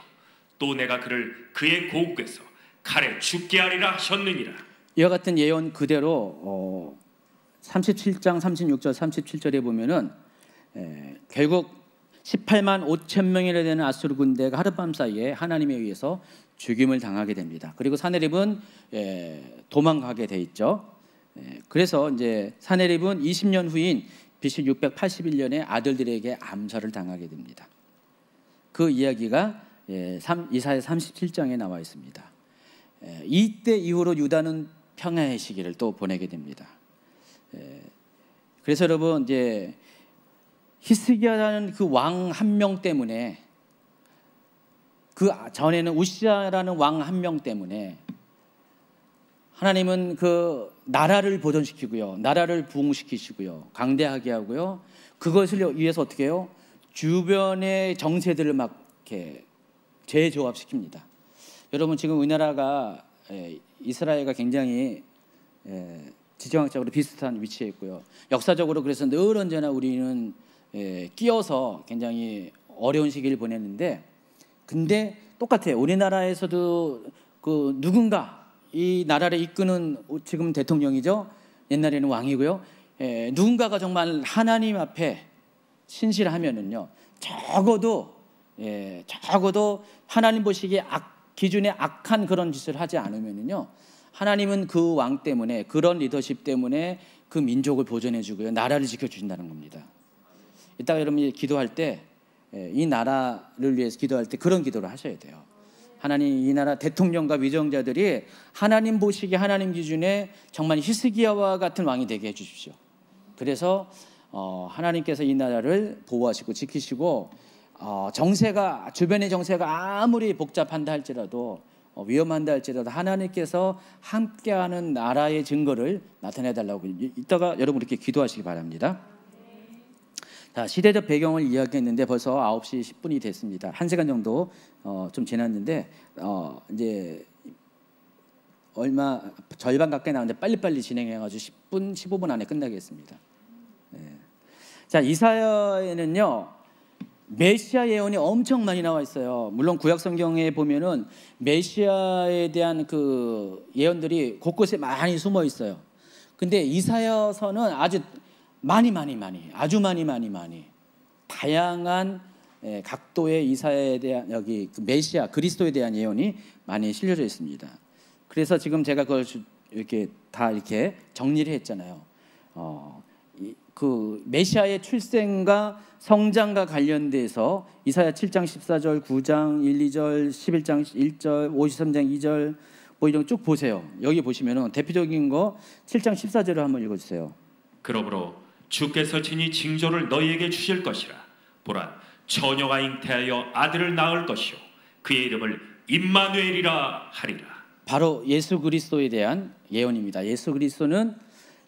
또 내가 그를 그의 고국에서 칼에 죽게 하리라 하셨느니라. 이와 같은 예언 그대로 37장 36절 37절에 보면은 결국 18만 5천 명이나 되는 아수르 군대가 하룻밤 사이에 하나님에 의해서 죽임을 당하게 됩니다. 그리고 사네립은 도망가게 돼 있죠. 그래서 이제 사네립은 20년 후인 BC 681년에 아들들에게 암살을 당하게 됩니다. 그 이야기가 이사야 37장에 나와 있습니다. 이때 이후로 유다는 평화의 시기를 또 보내게 됩니다. 그래서 여러분 이제 히스기야라는 그 왕 한 명 때문에 그 전에는 우시아라는 왕 한 명 때문에 하나님은 그 나라를 보존시키고요, 나라를 부흥시키시고요, 강대하게 하고요. 그것을 위해서 어떻게 해요? 주변의 정세들을 막 이렇게 재조합시킵니다. 여러분 지금 우리나라가 이스라엘과 굉장히 지정학적으로 비슷한 위치에 있고요. 역사적으로 그래서 늘 언제나 우리는 끼어서 굉장히 어려운 시기를 보냈는데, 근데 똑같아요. 우리나라에서도 그 누군가 이 나라를 이끄는 지금 대통령이죠. 옛날에는 왕이고요. 누군가가 정말 하나님 앞에 신실하면은요, 적어도 하나님 보시기에 기준에 악한 그런 짓을 하지 않으면은요, 하나님은 그 왕 때문에, 그런 리더십 때문에 그 민족을 보존해 주고요, 나라를 지켜 주신다는 겁니다. 이따가 여러분이 기도할 때, 이 나라를 위해서 기도할 때 그런 기도를 하셔야 돼요. 하나님, 이 나라 대통령과 위정자들이 하나님 보시기에, 하나님 기준에 정말 히스기야와 같은 왕이 되게 해 주십시오. 그래서 하나님께서 이 나라를 보호하시고 지키시고, 주변의 정세가 아무리 복잡한다 할지라도, 위험한다 할지라도 하나님께서 함께하는 나라의 증거를 나타내달라고 이따가 여러분 이렇게 기도하시기 바랍니다. 자, 시대적 배경을 이야기했는데 벌써 9시 10분이 됐습니다. 1시간 정도 좀 지났는데 이제 얼마 절반 가까이 나왔는데 빨리빨리 진행해가지고 10분, 15분 안에 끝나겠습니다. 네. 자, 이사야에는요, 메시아 예언이 엄청 많이 나와 있어요. 물론 구약 성경에 보면은 메시아에 대한 그 예언들이 곳곳에 많이 숨어 있어요. 근데 이사야서는 아주 많이 다양한 각도의 이사야에 대한, 여기 메시아 그리스도에 대한 예언이 많이 실려져 있습니다. 그래서 지금 제가 그걸 이렇게 다 이렇게 정리를 했잖아요. 그 메시아의 출생과 성장과 관련돼서 이사야 7장 14절, 9장 1, 2절, 11장 1절, 53장 2절 뭐 이런 쭉 보세요. 여기 보시면은 대표적인 거 7장 14절을 한번 읽어주세요. 그러므로 주께서 친히 징조를 너희에게 주실 것이라. 보라, 처녀가 잉태하여 아들을 낳을 것이요 그의 이름을 임마누엘이라 하리라. 바로 예수 그리스도에 대한 예언입니다. 예수 그리스도는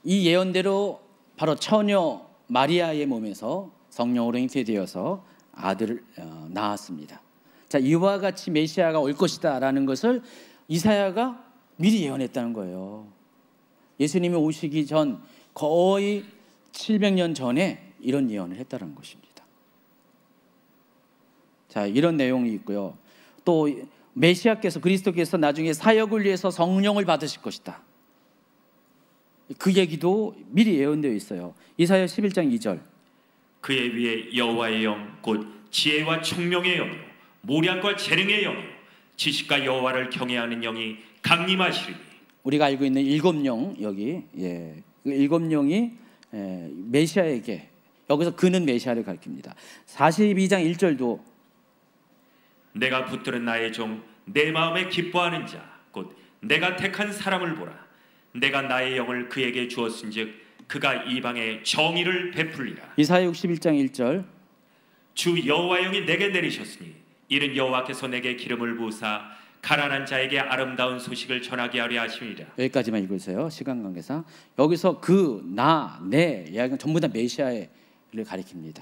이 예언대로 바로 처녀 마리아의 몸에서 성령으로 잉태되어서 아들을 낳았습니다. 자, 이와 같이 메시아가 올 것이다라는 것을 이사야가 미리 예언했다는 거예요. 예수님이 오시기 전 거의 700년 전에 이런 예언을 했다는 것입니다. 자, 이런 내용이 있고요. 또 메시아께서, 그리스도께서 나중에 사역을 위해서 성령을 받으실 것이다. 그 얘기도 미리 예언되어 있어요. 이사야 11장 2절. 그의 위에 여호와의 영 곧 지혜와 총명의 영이요 모략과 재능의 영이요 지식과 여호와를 경외하는 영이 강림하시리니. 우리가 알고 있는 일곱 영, 여기 그 일곱 영이 메시아에게, 여기서 그는 메시아를 가리킵니다. 42장 1절도 내가 붙들은 나의 종 내 마음에 기뻐하는 자 곧 내가 택한 사람을 보라. 내가 나의 영을 그에게 주었은즉 그가 이방에 정의를 베풀리라. 이사야 61장 1절. 주 여호와 영이 내게 내리셨으니 이는 여호와께서 내게 기름을 부으사 가난한 자에게 아름다운 소식을 전하게 하려 하심이라. 여기까지만 읽으세요. 시간 관계상. 여기서 그, 나, 내 이야기는 전부 다 메시아를 가리킵니다.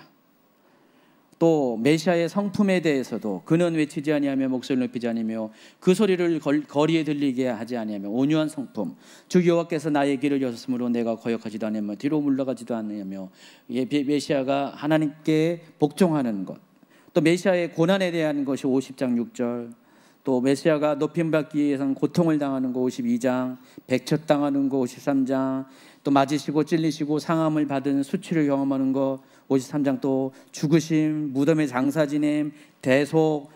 또 메시아의 성품에 대해서도 그는 외치지 아니하며 목소리를 높이지 아니하며 그 소리를 거리에 들리게 하지 아니하며 온유한 성품, 주 여호와께서 나의 길을 여셨으므로 내가 거역하지도 아니하며 뒤로 물러가지도 아니하며, 메시아가 하나님께 복종하는 것. 또 메시아의 고난에 대한 것이 50장 6절. 또 메시아가 높임받기 위해서는 고통을 당하는 거 52장, 백척당하는 거 53장, 또 맞으시고 찔리시고 상함을 받은 수치를 경험하는 거 53장, 또 죽으심, 무덤의 장사 지냄, 대속,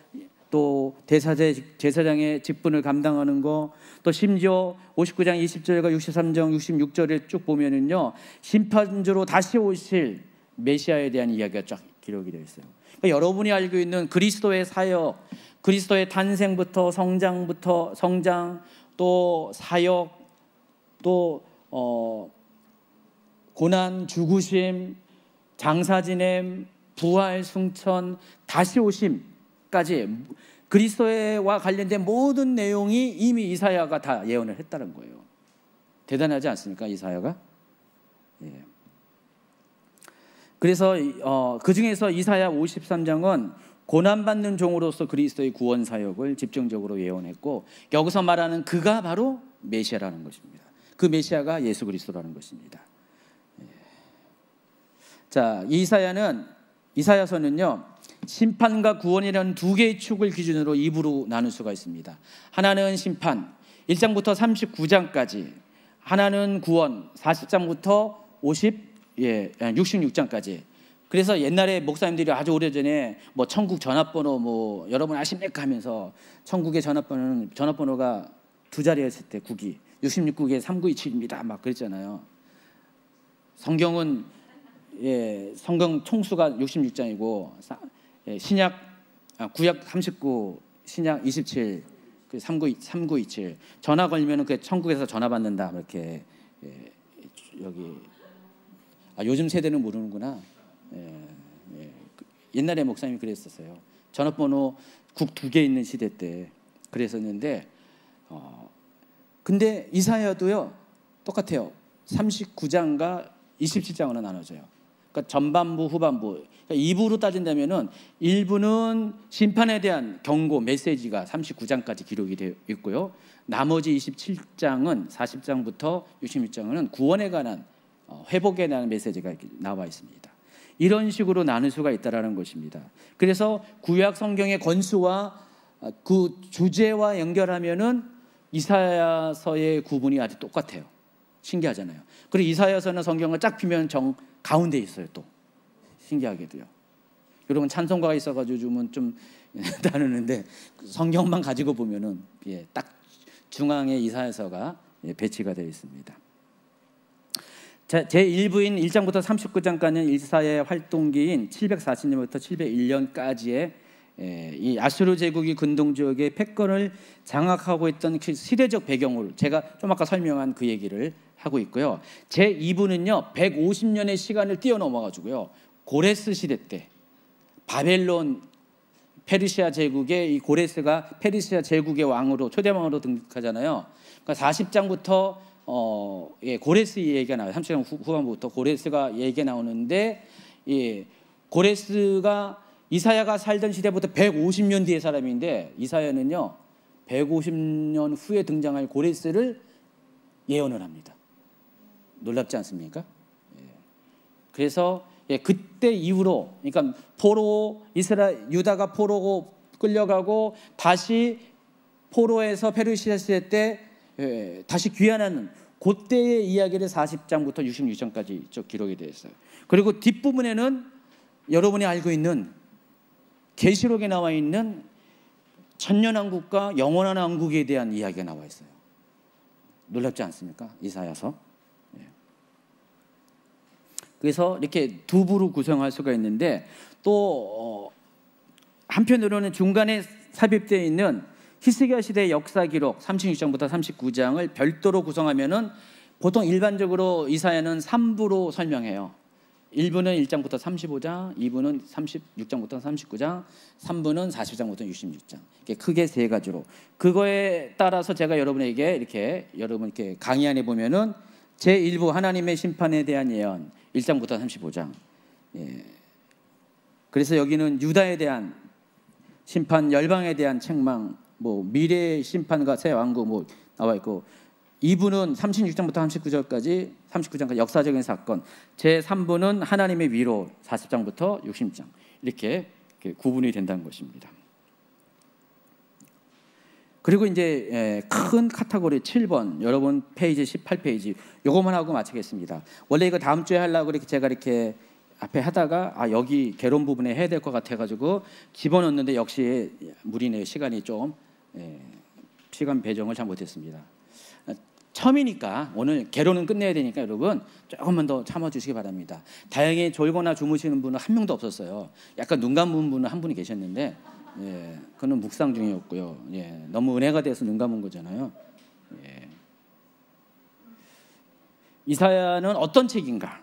또 제사장의 직분을 감당하는 거, 또 심지어 59장 20절과 63장 66절에 쭉 보면은요, 심판주로 다시 오실 메시아에 대한 이야기가 쫙 기록이 되어 있어요. 그러니까 여러분이 알고 있는 그리스도의 사역, 그리스도의 탄생부터 성장, 또 사역, 또 고난, 죽으심, 장사 지냄, 부활, 승천, 다시 오심까지 그리스도와 관련된 모든 내용이 이미 이사야가 다 예언을 했다는 거예요. 대단하지 않습니까, 이사야가? 예. 그래서 그 중에서 이사야 53장은 고난받는 종으로서 그리스도의 구원 사역을 집중적으로 예언했고, 여기서 말하는 그가 바로 메시아라는 것입니다. 그 메시아가 예수 그리스도라는 것입니다. 자, 이사야서는요, 심판과 구원이라는 두 개의 축을 기준으로 입으로 나눌 수가 있습니다. 하나는 심판, 1장부터 39장까지, 하나는 구원 40장부터 66장까지. 그래서 옛날에 목사님들이 아주 오래전에 뭐 천국 전화번호 뭐 여러분 아십니까 하면서 천국의 전화번호가 두 자리였을 때 국이 66국에 3927입니다 막 그랬잖아요. 성경은 성경 총수가 66장이고 구약 39, 신약 27, 3927. 전화 걸면은 그 천국에서 전화 받는다 이렇게. 여기 요즘 세대는 모르는구나. 옛날에 목사님이 그랬었어요. 전화번호 국 2개 있는 시대 때 그랬었는데, 근데 이사야도요 똑같아요. 39장과 27장으로 나눠져요. 그러니까 전반부, 후반부. 그러니까 2부로 따진다면은 1부는 심판에 대한 경고 메시지가 39장까지 기록이 되어 있고요. 나머지 27장은 40장부터 66장은 구원에 관한 회복에 대한 메시지가 나와 있습니다. 이런 식으로 나눌 수가 있다라는 것입니다. 그래서 구약 성경의 권수와 그 주제와 연결하면은 이사야서의 구분이 아주 똑같아요. 신기하잖아요. 그리고 이사야서는 성경을 쫙 펴면 가운데 있어요. 또 신기하게도요. 여러분 찬송가가 있어가지고 좀 다루는데 성경만 가지고 보면은 딱 중앙에 이사야서가 배치가 되어 있습니다. 제 1부인 1장부터 39장까지는 이사야의 활동기인 740년부터 701년까지의 이 아수르 제국이 근동 지역의 패권을 장악하고 있던 그 시대적 배경을 제가 좀 아까 설명한 그 얘기를 하고 있고요. 제 2부는요 150년의 시간을 뛰어넘어가지고요 고레스 시대 때 바벨론 페르시아 제국의 이 고레스가 페르시아 제국의 왕으로 초대왕으로 등극하잖아요. 그러니까 40장부터 고레스 얘기가 나와요. 30장 후반부터 고레스가 얘기가 나오는데, 고레스가 이사야가 살던 시대부터 150년 뒤의 사람인데, 이사야는요 150년 후에 등장할 고레스를 예언을 합니다. 놀랍지 않습니까? 그래서 그때 이후로, 그러니까 유다가 포로고 끌려가고 다시 포로에서 페르시아 시대 때 다시 귀환하는 그때의 이야기를 40장부터 66장까지 쭉 기록이 되어 있어요. 그리고 뒷부분에는 여러분이 알고 있는 계시록에 나와 있는 천년왕국과 영원한 왕국에 대한 이야기가 나와 있어요. 놀랍지 않습니까? 이사야서. 그래서 이렇게 두 부로 구성할 수가 있는데, 또 한편으로는 중간에 삽입되어 있는 히스기야 시대의 역사 기록 36장부터 39장을 별도로 구성하면은 보통 일반적으로 이사야는 3부로 설명해요. 1부는 1장부터 35장, 2부는 36장부터 39장, 3부는 40장부터 66장. 이렇게 크게 세 가지로. 그거에 따라서 제가 여러분에게 이렇게 강의 안에 보면은 제 1부 하나님의 심판에 대한 예언 1장부터 35장. 그래서 여기는 유다에 대한 심판, 열방에 대한 책망, 뭐 미래의 심판과 새 왕국 뭐 나와 있고, 2부는 36장부터 39장까지 역사적인 사건, 제 3부는 하나님의 위로 40장부터 60장 이렇게 구분이 된다는 것입니다. 그리고 이제 큰 카테고리 7번, 여러분 페이지 18페이지 요거만 하고 마치겠습니다. 원래 이거 다음 주에 하려고 제가 이렇게 앞에 하다가 여기 개론 부분에 해야 될 것 같아가지고 집어넣는데 역시 무리네요. 시간이 좀 시간 배정을 잘 못했습니다. 처음이니까 오늘 개론은 끝내야 되니까 여러분 조금만 더 참아주시기 바랍니다. 다행히 졸거나 주무시는 분은 한 명도 없었어요. 약간 눈 감은 분은 한 분이 계셨는데 그는 묵상 중이었고요. 너무 은혜가 돼서 눈 감은 거잖아요. 이사야는 어떤 책인가?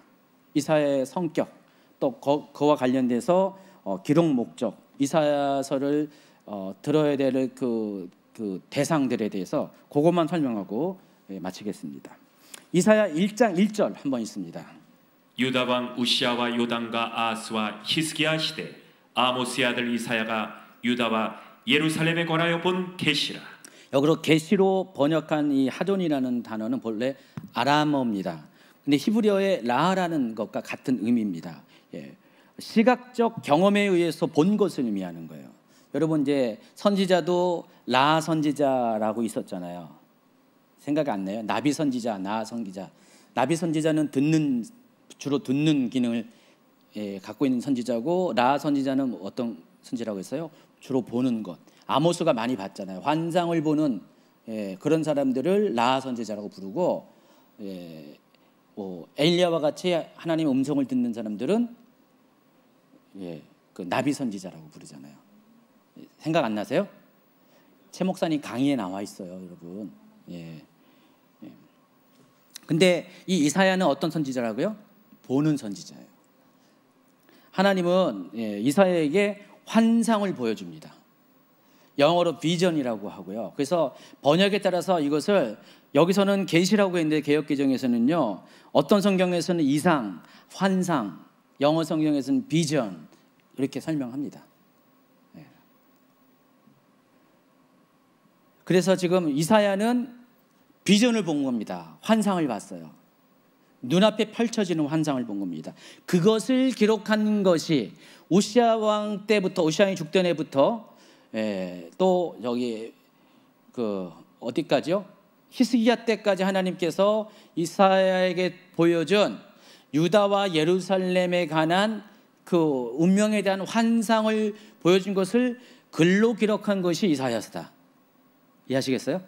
이사야의 성격, 또 그와 관련돼서 기록 목적, 이사야서를 들어야 될 그 대상들에 대해서 그것만 설명하고 마치겠습니다. 이사야 1장 1절 한번 있습니다. 유다 왕 우시아와 요담과 아하스와 히스기야 시대 아모스의 아들 이사야가 유다와 예루살렘에 관하여 본 계시라. 여기로 계시로 번역한 이 하존이라는 단어는 본래 아람어입니다. 근데 히브리어의 라라는 것과 같은 의미입니다. 시각적 경험에 의해서 본 것을 의미하는 거예요. 여러분 이제 선지자도 라 선지자라고 있었잖아요. 생각이 안 나요? 나비 선지자, 나 선지자. 나비 선지자는 주로 듣는 기능을 갖고 있는 선지자고, 나 선지자는 어떤 선지라고 했어요? 주로 보는 것. 아모스가 많이 봤잖아요. 환상을 보는 그런 사람들을 나 선지자라고 부르고, 엘리야와 같이 하나님의 음성을 듣는 사람들은 그 나비 선지자라고 부르잖아요. 생각 안 나세요? 최 목사님 강의에 나와 있어요, 여러분. 근데 이 이사야는 어떤 선지자라고요? 보는 선지자예요. 하나님은 이사야에게 환상을 보여줍니다. 영어로 비전이라고 하고요. 그래서 번역에 따라서 이것을 여기서는 계시라고 했는데 개역개정에서는요, 어떤 성경에서는 이상, 환상, 영어 성경에서는 비전 이렇게 설명합니다. 그래서 지금 이사야는 비전을 본 겁니다. 환상을 봤어요. 눈앞에 펼쳐지는 환상을 본 겁니다. 그것을 기록한 것이 우시아 왕 때부터, 우시아 왕이 죽던 해부터 또 여기 어디까지요? 히스기야 때까지 하나님께서 이사야에게 보여준 유다와 예루살렘에 관한 그 운명에 대한 환상을 보여준 것을 글로 기록한 것이 이사야서다. 이해하시겠어요?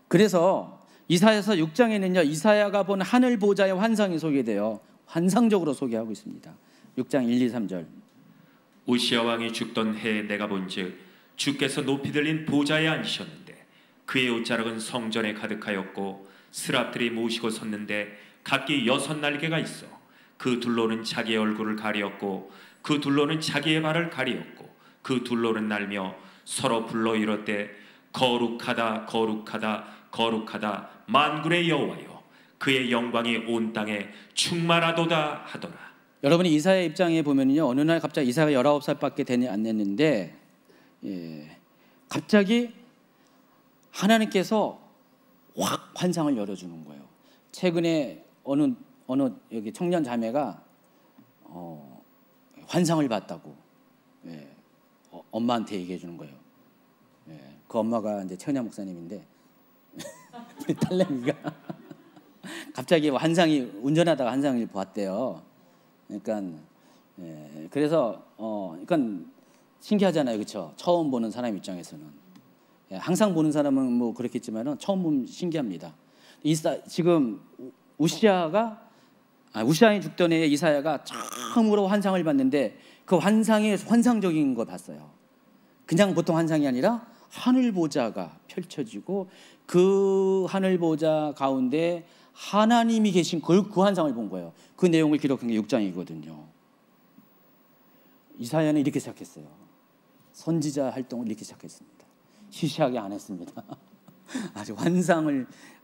그래서 이사야서 6장에는요, 이사야가 본 하늘 보좌의 환상이 소개돼요. 환상적으로 소개하고 있습니다. 6장 1, 2, 3절. 우시아 왕이 죽던 해에 내가 본즉 주께서 높이 들린 보좌에 앉으셨는데 그의 옷자락은 성전에 가득하였고 스랍들이 모시고 섰는데 각기 6날개가 있어 그 둘로는 자기의 얼굴을 가리었고 그 둘로는 자기의 발을 가리었고 그 둘로는 날며 서로 불러 이르되 거룩하다 거룩하다 거룩하다 만군의 여호와여 그의 영광이 온 땅에 충만하도다 하더라. 여러분이 이사야 입장에 보면요, 어느 날 갑자기 이사야가 19살밖에 되지 않았는데 갑자기 하나님께서 확 환상을 열어주는 거예요. 최근에 어느 여기 청년 자매가 환상을 봤다고 엄마한테 얘기해 주는 거예요. 그 엄마가 이제 최은야 목사님인데 우리 딸내미가 갑자기 운전하다가 환상을 보았대요. 그러니까 그래서 그러니까 신기하잖아요, 그렇죠? 처음 보는 사람 입장에서는 항상 보는 사람은 뭐 그렇겠지만은 처음 보면 신기합니다. 지금 우시아이 죽던 해에 이사야가 처음으로 환상을 봤는데 그 환상이 환상적인 걸 봤어요. 그냥 보통 환상이 아니라 하늘 보좌가 펼쳐지고 그 하늘 보좌 가운데 하나님이 계신 그 환상을 본 거예요. 그 내용을 기록한 게 6장이거든요. 이사야는 이렇게 시작했어요. 선지자 활동을 이렇게 시작했습니다. 시시하게 안 했습니다. 아주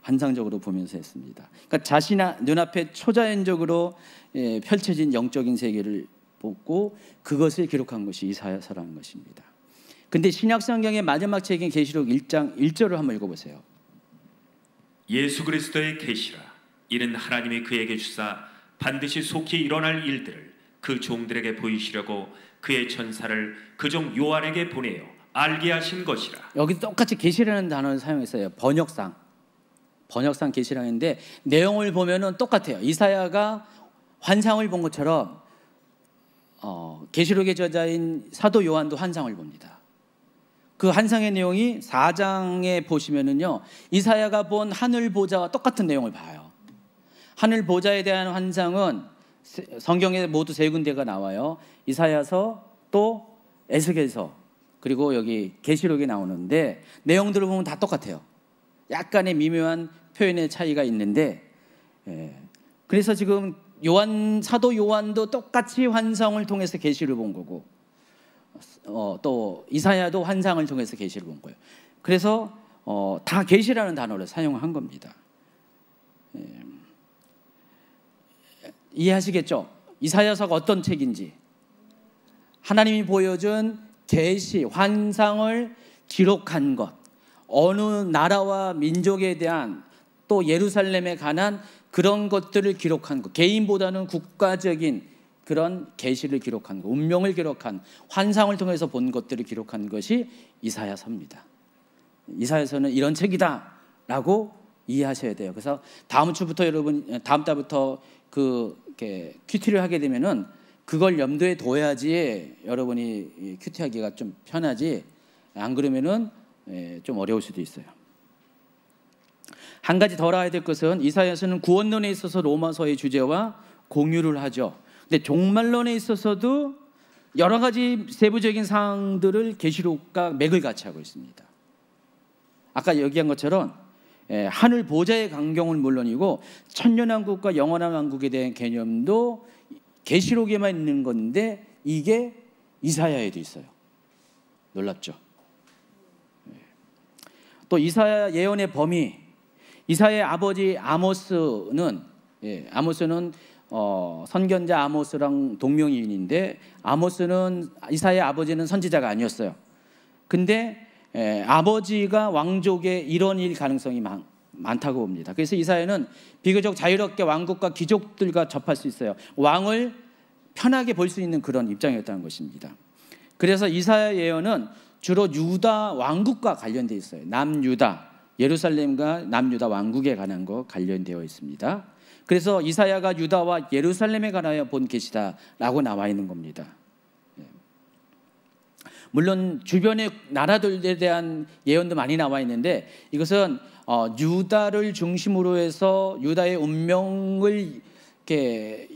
환상적으로 보면서 했습니다. 그러니까 자신 눈앞에 초자연적으로 펼쳐진 영적인 세계를 보고 그것을 기록한 것이 이사야서라는 것입니다. 근데 신약 성경의 마지막 책인 계시록 1장 1절을 한번 읽어보세요. 예수 그리스도의 계시라 이는 하나님이 그에게 주사 반드시 속히 일어날 일들을 그 종들에게 보이시려고 그의 천사를 그 종 요한에게 보내어 알게 하신 것이라. 여기 똑같이 계시라는 단어를 사용했어요. 번역상 계시라는데 내용을 보면은 똑같아요. 이사야가 환상을 본 것처럼 계시록의 저자인 사도 요한도 환상을 봅니다. 그 환상의 내용이 4장에 보시면은요, 이사야가 본 하늘 보좌와 똑같은 내용을 봐요. 하늘 보좌에 대한 환상은 성경에 모두 3군데가 나와요. 이사야서, 또 에스겔서, 그리고 여기 계시록이 나오는데 내용들을 보면 다 똑같아요. 약간의 미묘한 표현의 차이가 있는데, 그래서 지금 사도 요한도 똑같이 환상을 통해서 계시를 본 거고, 또 이사야도 환상을 통해서 계시를 본 거예요. 그래서 다 계시라는 단어를 사용한 겁니다. 이해하시겠죠? 이사야서가 어떤 책인지. 하나님이 보여준 계시, 환상을 기록한 것, 어느 나라와 민족에 대한, 또 예루살렘에 관한 그런 것들을 기록한 것, 개인보다는 국가적인 그런 계시를 기록한 것, 운명을 기록한, 환상을 통해서 본 것들을 기록한 것이 이사야서입니다. 이사야서는 이런 책이다라고 이해하셔야 돼요. 그래서 다음 주부터 여러분, 다음 달부터 이렇게 큐티를 하게 되면은 그걸 염두에 둬야지 여러분이 큐티하기가 좀 편하지, 안 그러면은 좀 어려울 수도 있어요. 한 가지 더 알아야 될 것은 이사야서는 구원론에 있어서 로마서의 주제와 공유를 하죠. 근데 종말론에 있어서도 여러 가지 세부적인 사항들을 계시록과 맥을 같이 하고 있습니다. 아까 얘기한 것처럼 하늘 보좌의 강경은 물론이고 천년왕국과 영원한 왕국에 대한 개념도 계시록에만 있는 건데 이게 이사야에도 있어요. 놀랍죠? 또 이사야 예언의 범위, 이사야의 아버지 아모스는 선견자 아모스랑 동명이인인데, 아모스는 이사야의 아버지는 선지자가 아니었어요. 근데 아버지가 왕족의 일원일 가능성이 많다고 봅니다. 그래서 이사야는 비교적 자유롭게 왕국과 귀족들과 접할 수 있어요. 왕을 편하게 볼 수 있는 그런 입장이었다는 것입니다. 그래서 이사야 예언은 주로 유다 왕국과 관련되어 있어요. 남유다, 예루살렘과 남유다 왕국에 관한 거 관련되어 있습니다. 그래서 이사야가 유다와 예루살렘에 관하여 본 계시다라고 나와 있는 겁니다. 물론 주변의 나라들에 대한 예언도 많이 나와 있는데, 이것은 유다를 중심으로 해서 유다의 운명을 이렇게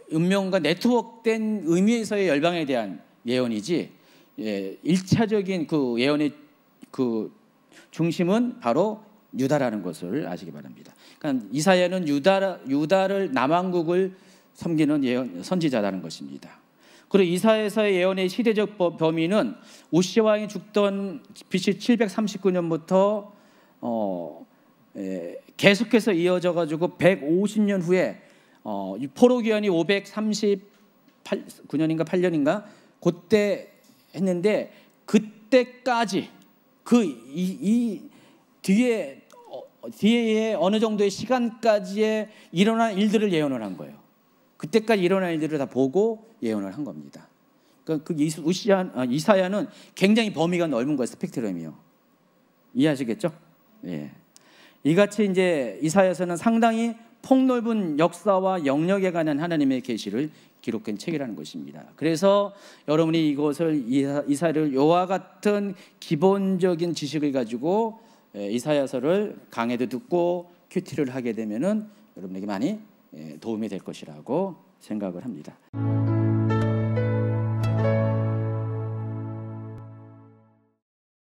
운명과 네트워크된 의미에서의 열방에 대한 예언이지, 일차적인 그 예언의 그 중심은 바로 유다라는 것을 아시기 바랍니다. 그러니까 이사야는 유다를 남왕국을 섬기는 선지자라는 것입니다. 그리고 이사야서의 예언의 시대적 범위는 우시아 왕이 죽던 BC 739년부터 계속해서 이어져 가지고 150년 후에 포로기원이 539년인가 8년인가 그때 했는데, 그때까지 이 뒤에 어느 정도의 시간까지의 일어난 일들을 예언을 한 거예요. 그때까지 일어난 일들을 다 보고 예언을 한 겁니다. 그러니까 이사야는 굉장히 범위가 넓은 거예요. 스펙트럼이요. 이해하시겠죠? 예. 이같이 이제 이사야서는 상당히 폭넓은 역사와 영역에 관한 하나님의 계시를 기록한 책이라는 것입니다. 그래서 여러분이 이것을 이사야를 이와 같은 기본적인 지식을 가지고 이사야서를 강해도 듣고 큐티를 하게 되면은 여러분에게 많이 도움이 될 것이라고 생각을 합니다.